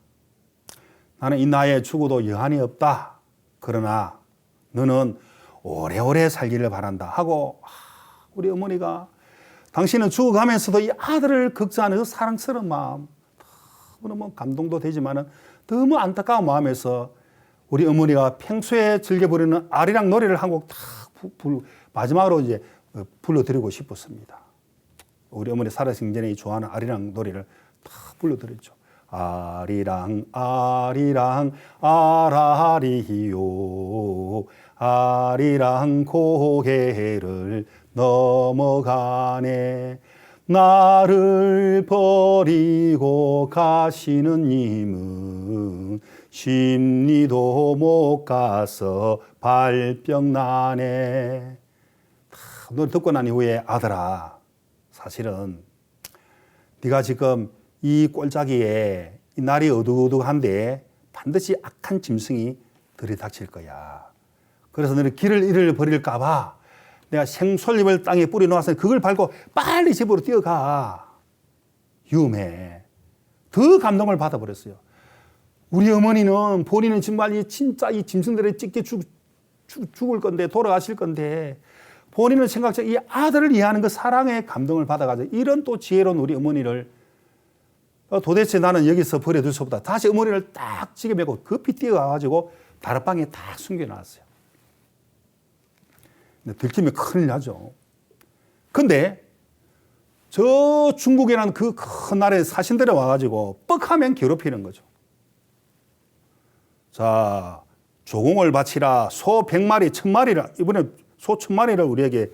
나는 이 나이에 죽어도 여한이 없다. 그러나 너는 오래오래 살기를 바란다. 하고 우리 어머니가 당신은 죽어가면서도 이 아들을 걱정하는 그 사랑스러운 마음, 너무 감동도 되지만은 너무 안타까운 마음에서 우리 어머니가 평소에 즐겨 부르는 아리랑 노래를 한 곡 딱 마지막으로 이제 불러드리고 싶었습니다. 우리 어머니 살아계신 전에 좋아하는 아리랑 노래를 딱 불러드렸죠. 아리랑 아리랑 아라리요 아리랑 고개를 넘어가네 나를 버리고 가시는 님은 심리도 못 가서 발병 나네. 노래 듣고 난 이후에 아들아 사실은 네가 지금 이 꼴짜기에 이 날이 어두어두한데 반드시 악한 짐승이 들이닥칠 거야. 그래서 너는 길을 잃어버릴까 봐 내가 생솔잎을 땅에 뿌려놓았으니 그걸 밟고 빨리 집으로 뛰어가. 위험해. 더 감동을 받아버렸어요. 우리 어머니는 본인은 정말 진짜 이 짐승들에 찢겨 죽을 건데 돌아가실 건데 본인은 생각적 이 아들을 이해하는 그 사랑의 감동을 받아가지고 이런 또 지혜로운 우리 어머니를 도대체 나는 여기서 버려둘 수 없다. 다시 어머니를 딱 지게 메고 급히 뛰어가가지고 다락방에 딱 숨겨놨어요. 근데 들키면 큰일 나죠. 근데 저 중국이라는 그 큰 나라의 사신들이 와가지고 뻑하면 괴롭히는 거죠. 자, 조공을 바치라. 소 100마리, 1000마리라. 이번에 소 1000마리를 우리에게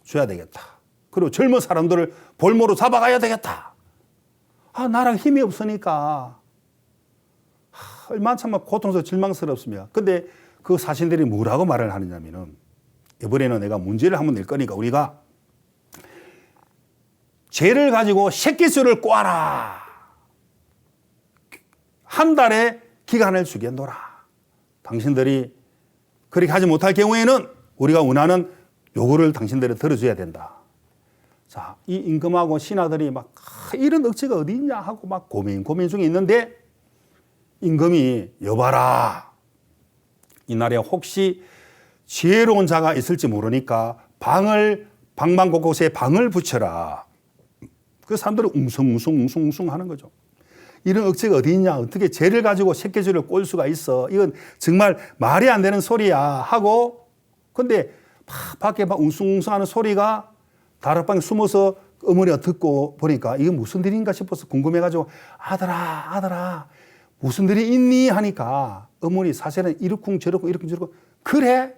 줘야 되겠다. 그리고 젊은 사람들을 볼모로 잡아가야 되겠다. 아, 나랑 힘이 없으니까. 얼마나 참 고통스럽고 절망스럽습니다. 근데 그 사신들이 뭐라고 말을 하느냐면은 이번에는 내가 문제를 한번 낼 거니까 우리가 죄를 가지고 새끼수를 꽈라. 한 달의 기간을 주겠노라. 당신들이 그렇게 하지 못할 경우에는 우리가 원하는 요구를 당신들이 들어줘야 된다. 자, 이 임금하고 신하들이 막 이런 억지가 어디 있냐 하고 막 고민 중에 있는데 임금이 여봐라. 이 날에 혹시 지혜로운 자가 있을지 모르니까 방방 곳곳에 방을 붙여라. 그 사람들은 웅성웅성 하는 거죠. 이런 억지가 어디 있냐. 어떻게 죄를 가지고 새끼줄을 꼴 수가 있어. 이건 정말 말이 안 되는 소리야 하고 근데 밖에 막 웅성웅성하는 소리가 다락방에 숨어서 어머니가 듣고 보니까 이게 무슨 일인가 싶어서 궁금해가지고 아들아 무슨 일이 있니 하니까 어머니 사실은 이러쿵 저러쿵 그래?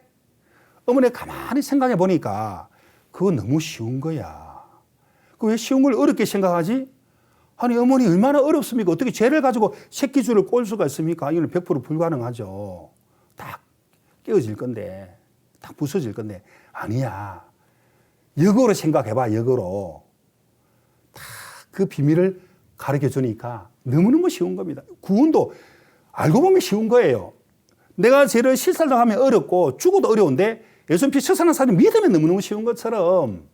어머니 가만히 생각해 보니까 그거 너무 쉬운 거야. 그 왜 쉬운 걸 어렵게 생각하지? 아니 어머니 얼마나 어렵습니까? 어떻게 죄를 가지고 새끼줄을 꼴 수가 있습니까? 이건 100% 불가능하죠. 딱 깨어질 건데 딱 부서질 건데 아니야. 역으로 생각해봐. 역으로. 다 그 비밀을 가르쳐 주니까 너무너무 쉬운 겁니다. 구원도 알고 보면 쉬운 거예요. 내가 죄를 실살당하면 어렵고 죽어도 어려운데 예수님께 처산한 사람이 믿으면 너무너무 쉬운 것처럼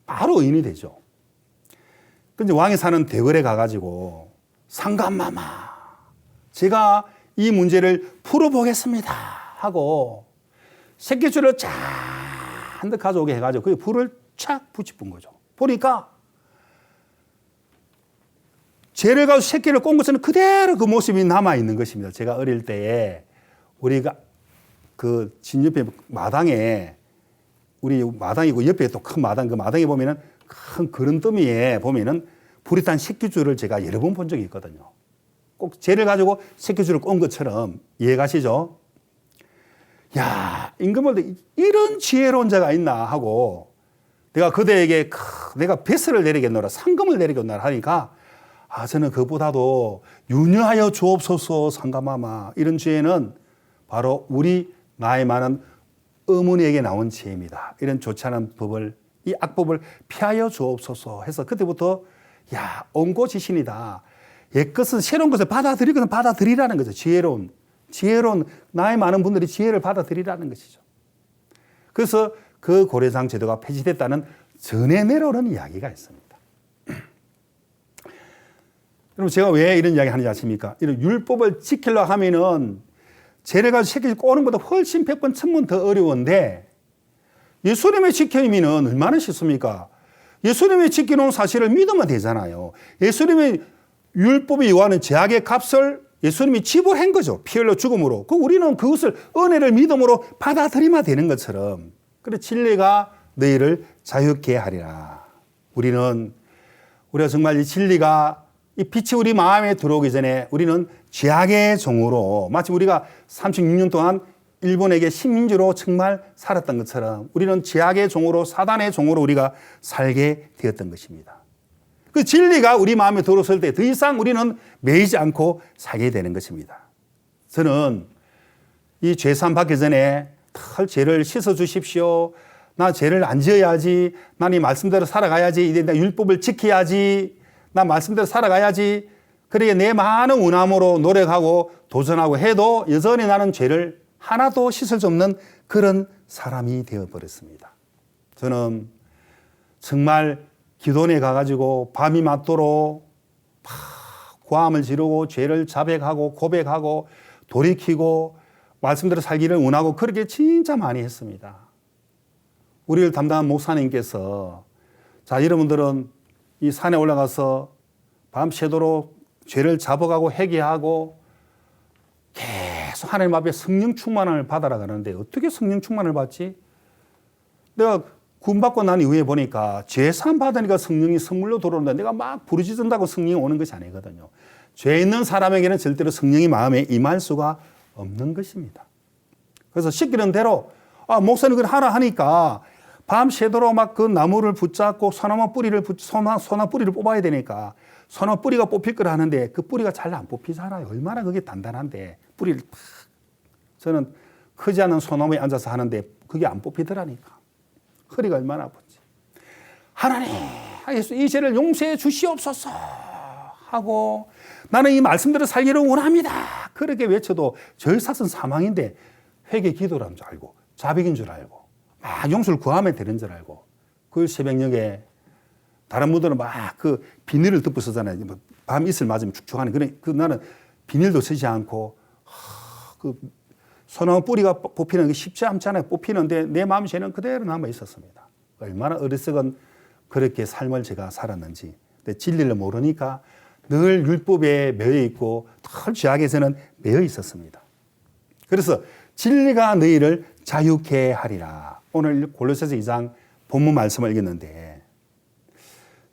바로 의인이 되죠. 근데 왕이 사는 대궐에 가가지고 상감마마 제가 이 문제를 풀어보겠습니다 하고 새끼줄을 잔뜩 가져오게 해가지고 그 불을 착 붙여본 거죠. 보니까 죄를 가지고 새끼를 꼰 것은 그대로 그 모습이 남아있는 것입니다. 제가 어릴 때에 우리가 그 집 옆에 마당에 우리 마당이고 옆에 또 큰 마당 그 마당에 보면은 큰 그릇더미에 보면은 불이 탄 새끼줄을 제가 여러 번 본 적이 있거든요. 꼭 죄를 가지고 새끼줄을 꼰 것처럼 이해가시죠? 야, 임금을 이런 지혜로운 자가 있나 하고 내가 그대에게 내가 뱃을 내리겠노라 상금을 내리겠노라 하니까 아, 저는 그보다도 윤여하여 주옵소서 상감하마 이런 죄는 바로 우리 나이 많은 어머니에게 나온 죄입니다. 이런 좋지 않은 법을 이 악법을 피하여 주옵소서 해서 그때부터 야, 온고지신이다. 옛것은 새로운 것을 받아들이거든 받아들이라는 거죠. 지혜로운 나이 많은 분들이 지혜를 받아들이라는 것이죠. 그래서 그 고려상 제도가 폐지됐다는 전해 내려오는 이야기가 있습니다. 여러분 제가 왜 이런 이야기 하는지 아십니까? 이런 율법을 지키려고 하면은 죄를 가지고 새끼를 꼬는 것보다 훨씬 100번 1000번 더 어려운데 예수님의 지킴이는 얼마나 쉽습니까? 예수님이 지켜놓은 사실을 믿으면 되잖아요. 예수님의 율법이 요하는 죄악의 값을 예수님이 지불한 거죠. 피 흘려 죽음으로. 우리는 그것을 은혜를 믿음으로 받아들이면 되는 것처럼. 그래 진리가 너희를 자유케 하리라. 우리가 정말 이 진리가 이 빛이 우리 마음에 들어오기 전에 우리는 죄악의 종으로 마치 우리가 36년 동안 일본에게 식민지로 정말 살았던 것처럼 우리는 죄악의 종으로 사단의 종으로 우리가 살게 되었던 것입니다. 그 진리가 우리 마음에 들어왔을 때 더 이상 우리는 매이지 않고 살게 되는 것입니다. 저는 이 죄산 받기 전에 털 죄를 씻어 주십시오. 나 죄를 안 지어야지. 난 이 말씀대로 살아가야지. 이제 나 율법을 지켜야지. 나 말씀대로 살아가야지. 그러게 내 많은 운함으로 노력하고 도전하고 해도 여전히 나는 죄를 하나도 씻을 수 없는 그런 사람이 되어버렸습니다. 저는 정말 기도원에 가가지고 밤이 맞도록 고함을 지르고 죄를 자백하고 고백하고 돌이키고 말씀대로 살기를 원하고 그렇게 진짜 많이 했습니다. 우리를 담당한 목사님께서 자 여러분들은 이 산에 올라가서 밤새도록 죄를 잡아가고 회개하고 계속 하나님 앞에 성령 충만을 받아라 가는데 어떻게 성령 충만을 받지? 내가 구원받고 난 이후에 보니까 죄산 받으니까 성령이 선물로 들어오는데 내가 막 부르짖는다고 성령이 오는 것이 아니거든요. 죄 있는 사람에게는 절대로 성령이 마음에 임할 수가 없는 것입니다. 그래서 시키는 대로 목사님 그걸 하라 하니까 밤새도록 막 그 나무를 붙잡고 소나무 뿌리를 뽑아야 되니까 소나무 뿌리가 뽑힐 거라 하는데 그 뿌리가 잘 안 뽑히잖아요. 얼마나 그게 단단한데 뿌리를 팍 저는 크지 않은 소나무에 앉아서 하는데 그게 안 뽑히더라니까. 허리가 얼마나 아픈지. 하나님, 이 죄를 용서해 주시옵소서 하고 나는 이 말씀대로 살기를 원합니다. 그렇게 외쳐도 절삭선 사망인데 회개 기도라는 줄 알고 자백인 줄 알고 막 용서를 구하면 되는 줄 알고 그 새벽녘에 다른 분들은 막 그 비닐을 덮어 쓰잖아요. 밤 이슬 맞으면 축축하는 그 나는 비닐도 쓰지 않고 그 소나무 뿌리가 뽑히는 게 쉽지 않잖아요. 뽑히는데 내 마음이 죄는 그대로 남아 있었습니다. 얼마나 어리석은 그렇게 삶을 제가 살았는지. 근데 진리를 모르니까 늘 율법에 매여 있고 늘 죄악에서는 매여 있었습니다. 그래서 진리가 너희를 자유케 하리라. 오늘 골로새서 2장 본문 말씀을 읽었는데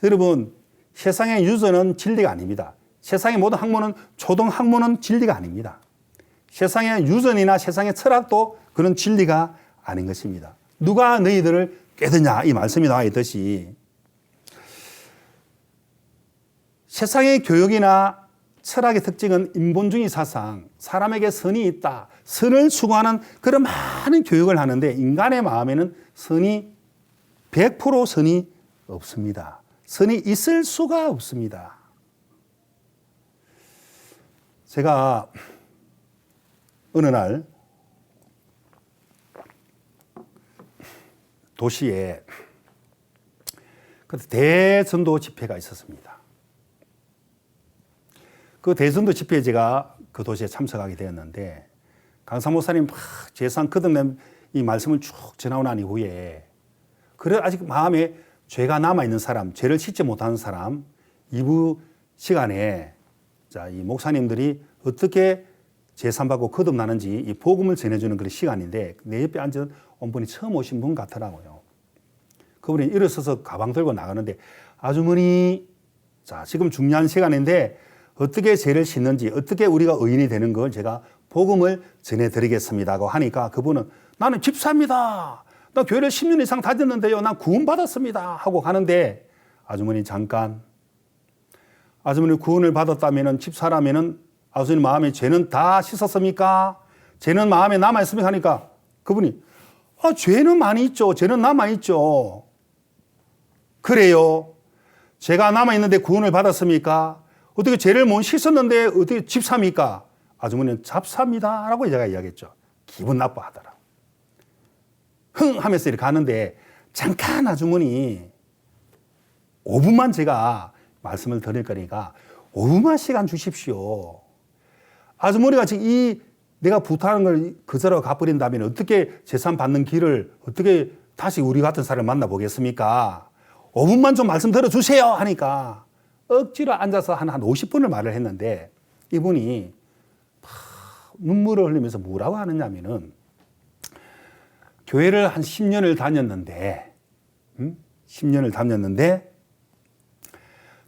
여러분 세상의 유전은 진리가 아닙니다. 세상의 모든 학문은 초등 학문은 진리가 아닙니다. 세상의 유전이나 세상의 철학도 그런 진리가 아닌 것입니다. 누가 너희들을 깨드냐 이 말씀이 나와 있듯이 세상의 교육이나 철학의 특징은 인본주의 사상, 사람에게 선이 있다, 선을 추구하는 그런 많은 교육을 하는데 인간의 마음에는 선이 100% 선이 없습니다. 선이 있을 수가 없습니다. 제가 어느 날 도시에 대전도 집회가 있었습니다. 그 대전도 집회에 제가 그 도시에 참석하게 되었는데 강사 목사님 막 재산 거듭낸 이 말씀을 쭉 전하고 난 이후에 그래 아직 마음에 죄가 남아있는 사람, 죄를 씻지 못하는 사람 2부 시간에 자, 이 목사님들이 어떻게 재산받고 거듭나는지 이 복음을 전해주는 그런 시간인데 내 옆에 앉은 분이 처음 오신 분 같더라고요. 그분이 일어서서 가방 들고 나가는데 아주머니 자 지금 중요한 시간인데 어떻게 죄를 씻는지 어떻게 우리가 의인이 되는 걸 제가 복음을 전해드리겠습니다고 하니까 그분은 나는 집사입니다. 나 교회를 10년 이상 다녔는데요. 난 구원받았습니다. 하고 가는데 아주머니 잠깐 아주머니 구원을 받았다면 집사라면 아주머니 마음에 죄는 다 씻었습니까? 죄는 마음에 남아있습니까? 하니까 그분이 죄는 많이 있죠. 죄는 남아있죠. 그래요. 죄가 남아있는데 구원을 받았습니까? 어떻게 죄를 못 씻었는데 어떻게 집사입니까? 아주머니는 잡사입니다. 라고 제가 이야기했죠. 기분 나빠하더라고. 흥 하면서 이렇게 가는데 잠깐 아주머니 5분만 제가 말씀을 드릴 거니까 5분만 시간 주십시오. 아주머니가 지금 내가 부탁하는 걸 그저로 갚아버린다면 어떻게 재산 받는 길을 어떻게 다시 우리 같은 사람을 만나보겠습니까? 5분만 좀 말씀 들어주세요 하니까 억지로 앉아서 한 50분을 말을 했는데 이분이 눈물을 흘리면서 뭐라고 하느냐면은 교회를 한 10년을 다녔는데 10년을 다녔는데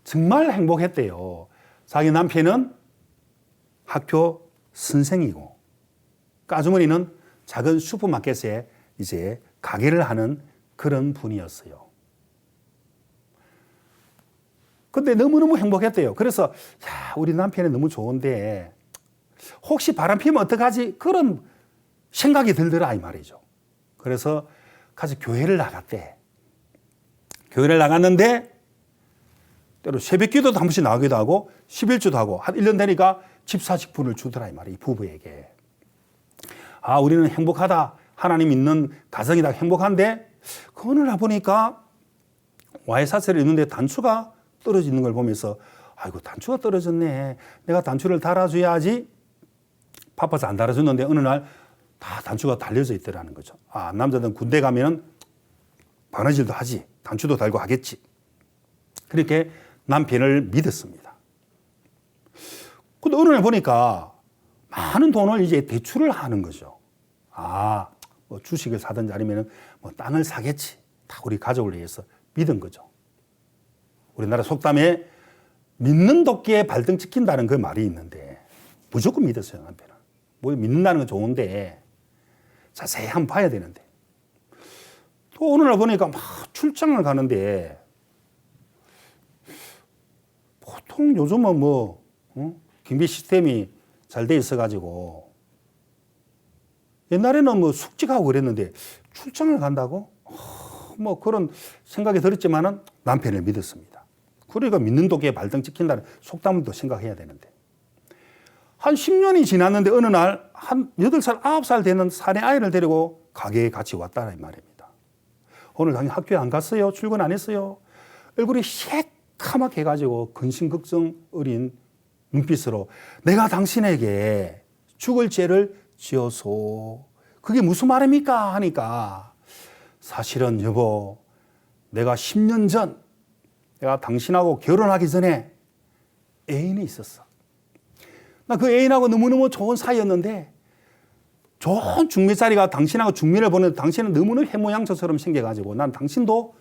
정말 행복했대요. 자기 남편은 학교 선생이고 아주머니는 작은 슈퍼마켓에 이제 가게를 하는 그런 분이었어요. 근데 너무너무 행복했대요. 그래서 야, 우리 남편이 너무 좋은데 혹시 바람 피면 어떡하지? 그런 생각이 들더라 이 말이죠. 그래서 같이 교회를 나갔대. 교회를 나갔는데 때로 새벽기도도 한 번씩 나가기도 하고 11주도 하고 한 1년 되니까 집사직분을 주더라 이 말이에요. 이 부부에게. 아, 우리는 행복하다. 하나님 있는 가정이다. 행복한데 그 어느 날 보니까 와이사스를 입는데 단추가 떨어지는 걸 보면서 아이고 단추가 떨어졌네. 내가 단추를 달아줘야지. 바빠서 안 달아줬는데 어느 날 다 단추가 달려져 있더라는 거죠. 아, 남자들은 군대 가면은 바느질도 하지. 단추도 달고 하겠지. 그렇게 남편을 믿었습니다. 근데 어느 날 보니까 많은 돈을 이제 대출을 하는 거죠. 아, 뭐 주식을 사든지 아니면 뭐 땅을 사겠지. 다 우리 가족을 위해서 믿은 거죠. 우리나라 속담에 믿는 도끼에 발등 찍힌다는 그 말이 있는데 무조건 믿었어요, 남편은. 뭐 믿는다는 건 좋은데 자세히 한번 봐야 되는데. 또 어느 날 보니까 막 출장을 가는데 보통 요즘은 뭐 경비 시스템이 잘 돼 있어가지고 옛날에는 뭐 숙직하고 그랬는데 출장을 간다고? 뭐 그런 생각이 들었지만은 남편을 믿었습니다. 그러니까 믿는 도끼에 발등 찍힌다는 속담도 생각해야 되는데. 한 10년이 지났는데 어느 날 한 8살, 9살 되는 사내 아이를 데리고 가게에 같이 왔다는 말입니다. 오늘 당연히 학교에 안 갔어요? 출근 안 했어요? 얼굴이 새까맣게 해가지고 근심걱정 어린 눈빛으로 내가 당신에게 죽을 죄를 지어서 그게 무슨 말입니까? 하니까 사실은 여보 내가 10년 전 내가 당신하고 결혼하기 전에 애인이 있었어. 나 그 애인하고 너무너무 좋은 사이였는데 좋은 중매자리가 당신하고 중매를 보내는데 당신은 너무너무 해모양처처럼 생겨가지고 난 당신도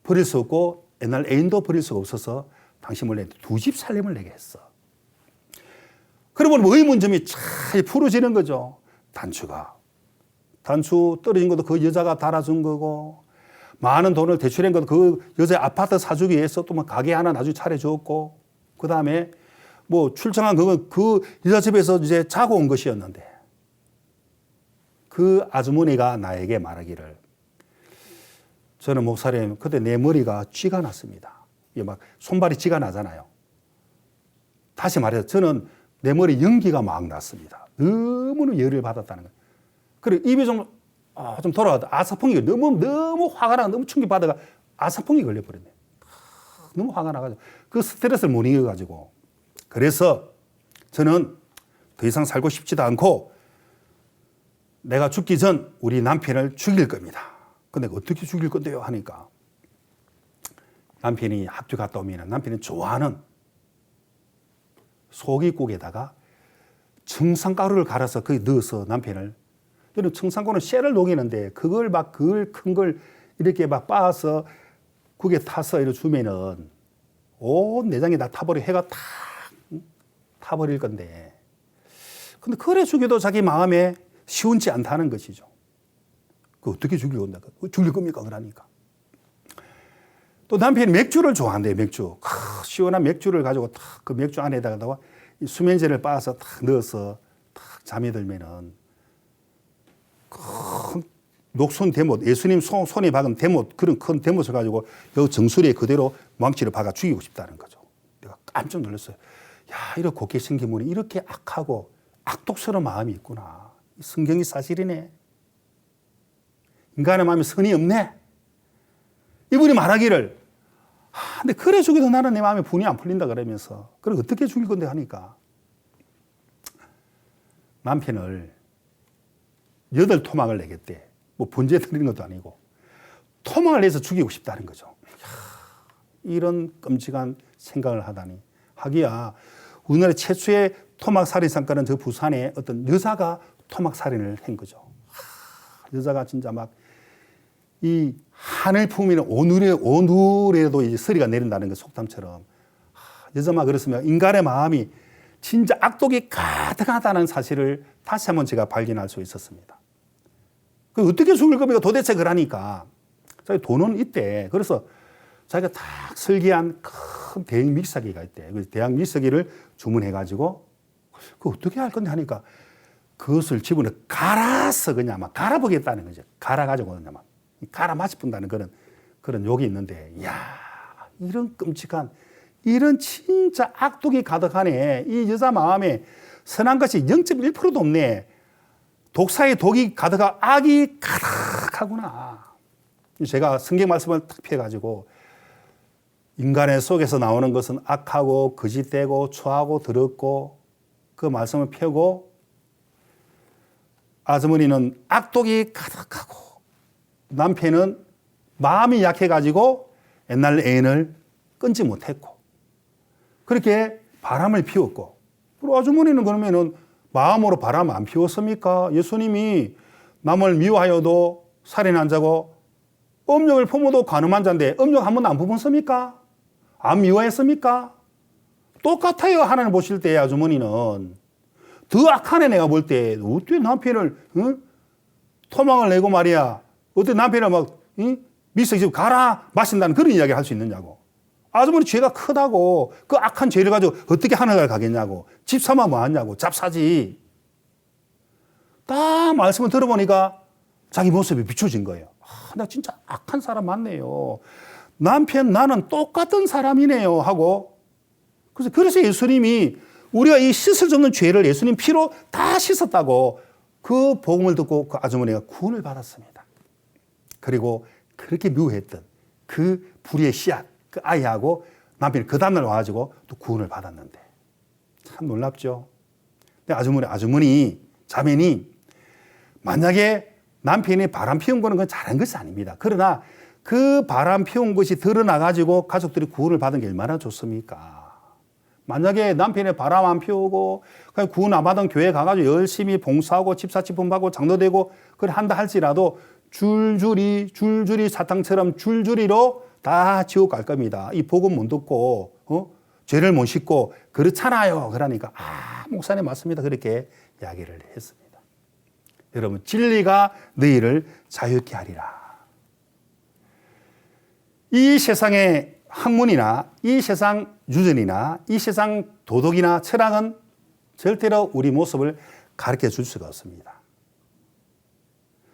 버릴 수 없고 옛날 애인도 버릴 수가 없어서 당신 몰래 2집 살림을 내게 했어. 그러면 의문점이 잘 풀어지는 거죠. 단추 떨어진 것도 그 여자가 달아준 거고 많은 돈을 대출한 것도 그 여자 아파트 사주기 위해서 또 뭐 가게 하나 나중에 차려줬고 그 다음에 뭐 출장한 그건 그 여자 집에서 이제 자고 온 것이었는데 그 아주머니가 나에게 말하기를 저는 목사님 그때 내 머리가 쥐가 났습니다. 이게 막 손발이 쥐가 나잖아요. 다시 말해서 저는 내 머리 연기가 막 났습니다. 너무너무 열을 받았다는 거예요. 그리고 입이 좀 돌아가다 아사풍이 너무 화가 나 너무 충격받아가 아사풍이 걸려버렸네. 너무 화가 나가지고 그 스트레스를 못 이겨가지고 그래서 저는 더 이상 살고 싶지도 않고 내가 죽기 전 우리 남편을 죽일 겁니다. 근데 어떻게 죽일 건데요? 하니까 남편이 학교 갔다 오면 남편이 좋아하는 소고기국에다가 청산가루를 갈아서 거기 넣어서 남편을 여러분 청산가루는 쇠를 녹이는데 그걸 막 그 큰 걸 이렇게 막 빻아서 국에 타서 이렇게 주면은 온 내장이 다 타버리고 해가 탁 타버릴 건데 근데 그래 주기도 자기 마음에 쉬운지 않다는 것이죠. 그 어떻게 죽일 건가? 죽일 겁니까? 그러니까. 또 남편이 맥주를 좋아한대요. 맥주. 시원한 맥주를 가지고 탁 그 맥주 안에다가 수면제를 빻아서 탁 넣어서 탁 잠이 들면은 큰 녹슨 대못, 예수님 손에 박은 대못, 그런 큰 대못을 가지고 여기 정수리에 그대로 망치를 박아 죽이고 싶다는 거죠. 내가 깜짝 놀랐어요. 야, 이렇게 곱게 생긴 분이 이렇게 악하고 악독스러운 마음이 있구나. 성경이 사실이네. 인간의 마음에 선이 없네. 이분이 말하기를 근데 그래 죽여도 나는 내 마음에 분이 안 풀린다 그러면서 그래 어떻게 죽일 건데 하니까 남편을 8토막을 내겠대. 뭐 번제 드리는 것도 아니고 토막을 내서 죽이고 싶다는 거죠. 이런 끔찍한 생각을 하다니. 하기야 우리나라 최초의 토막 살인 사건은 저 부산에 어떤 여자가 토막 살인을 한 거죠. 여자가 진짜 막 이 하늘 품이는 오늘에도 이제 서리가 내린다는 그 속담처럼 여자만 그렇으면 인간의 마음이 진짜 악독이 가득하다는 사실을 다시 한번 제가 발견할 수 있었습니다. 그 어떻게 죽을 겁니까? 도대체 그러니까 자기 돈은 있대. 그래서 자기가 딱 설계한 큰 대형 믹서기가 있대. 그래서 대형 믹서기를 주문해가지고 그 어떻게 할 건데 하니까 그것을 집어넣어 갈아서 그냥 막 갈아보겠다는 거죠. 갈아가지고 그냥 막 갈아 마시 분다는 그런 욕이 있는데, 이야, 이런 끔찍한, 이런 진짜 악독이 가득하네. 이 여자 마음에 선한 것이 0.1%도 없네. 독사의 독이 가득한 악이 가득하구나. 제가 성경 말씀을 탁 펴가지고 인간의 속에서 나오는 것은 악하고 거짓되고 추하고 더럽고 그 말씀을 펴고 아주머니는 악독이 가득하고 남편은 마음이 약해가지고 옛날 애인을 끊지 못했고 그렇게 바람을 피웠고 그리고 아주머니는 그러면은 마음으로 바람 안 피웠습니까? 예수님이 남을 미워하여도 살인 안 자고 음욕을 품어도 간음한 자인데 음욕 한 번도 안 품었습니까? 안 미워했습니까? 똑같아요. 하나님 보실 때 아주머니는 더 악하네. 내가 볼 때 어떻게 남편을 토막을 내고 말이야 어떻게 남편을 막 미스터 가라 마신다는 그런 이야기를 할 수 있느냐고. 아주머니 죄가 크다고 그 악한 죄를 가지고 어떻게 하늘을 가겠냐고. 집사만 뭐하냐고. 잡사지. 딱 말씀을 들어보니까 자기 모습이 비춰진 거예요. 나 진짜 악한 사람 맞네요. 남편 나는 똑같은 사람이네요 하고 그래서 예수님이 우리가 이 씻을 수 없는 죄를 예수님 피로 다 씻었다고 그 복음을 듣고 그 아주머니가 구원을 받았습니다. 그리고 그렇게 미워했던 그 불의의 씨앗, 그 아이하고 남편이 그 다음날 와가지고 또 구원을 받았는데 참 놀랍죠. 근데 아주머니, 자매니 만약에 남편이 바람 피운 거는 그건 잘한 것이 아닙니다. 그러나 그 바람 피운 것이 드러나가지고 가족들이 구원을 받은 게 얼마나 좋습니까? 만약에 남편이 바람 안 피우고 그냥 구원 안 받은 교회 가가지고 열심히 봉사하고 집사집품하고 장로되고 그걸 한다 할지라도 줄줄이 사탕처럼 줄줄이로 다 지옥 갈 겁니다. 이 복음 못 듣고 죄를 못 씻고 그렇잖아요. 그러니까 목사님 맞습니다. 그렇게 이야기를 했습니다. 여러분 진리가 너희를 자유케 하리라. 이 세상의 학문이나 이 세상 유전이나 이 세상 도덕이나 철학은 절대로 우리 모습을 가르쳐 줄 수가 없습니다.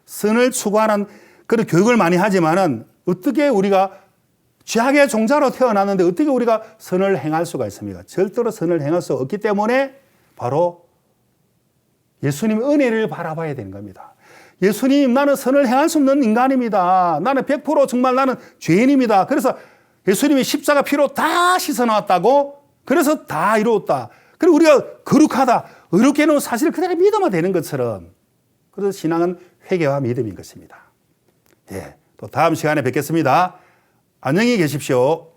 선을 추구하는 그런 교육을 많이 하지만은 어떻게 우리가 죄악의 종자로 태어났는데 어떻게 우리가 선을 행할 수가 있습니까? 절대로 선을 행할 수 없기 때문에 바로 예수님 은혜를 바라봐야 되는 겁니다. 예수님 나는 선을 행할 수 없는 인간입니다. 나는 100% 정말 나는 죄인입니다. 그래서 예수님이 십자가 피로 다 씻어놨다고 그래서 다 이루었다. 그리고 우리가 거룩하다. 의롭게는 사실 그대로 믿으면 되는 것처럼 그래서 신앙은 회개와 믿음인 것입니다. 예, 또 다음 시간에 뵙겠습니다. 안녕히 계십시오.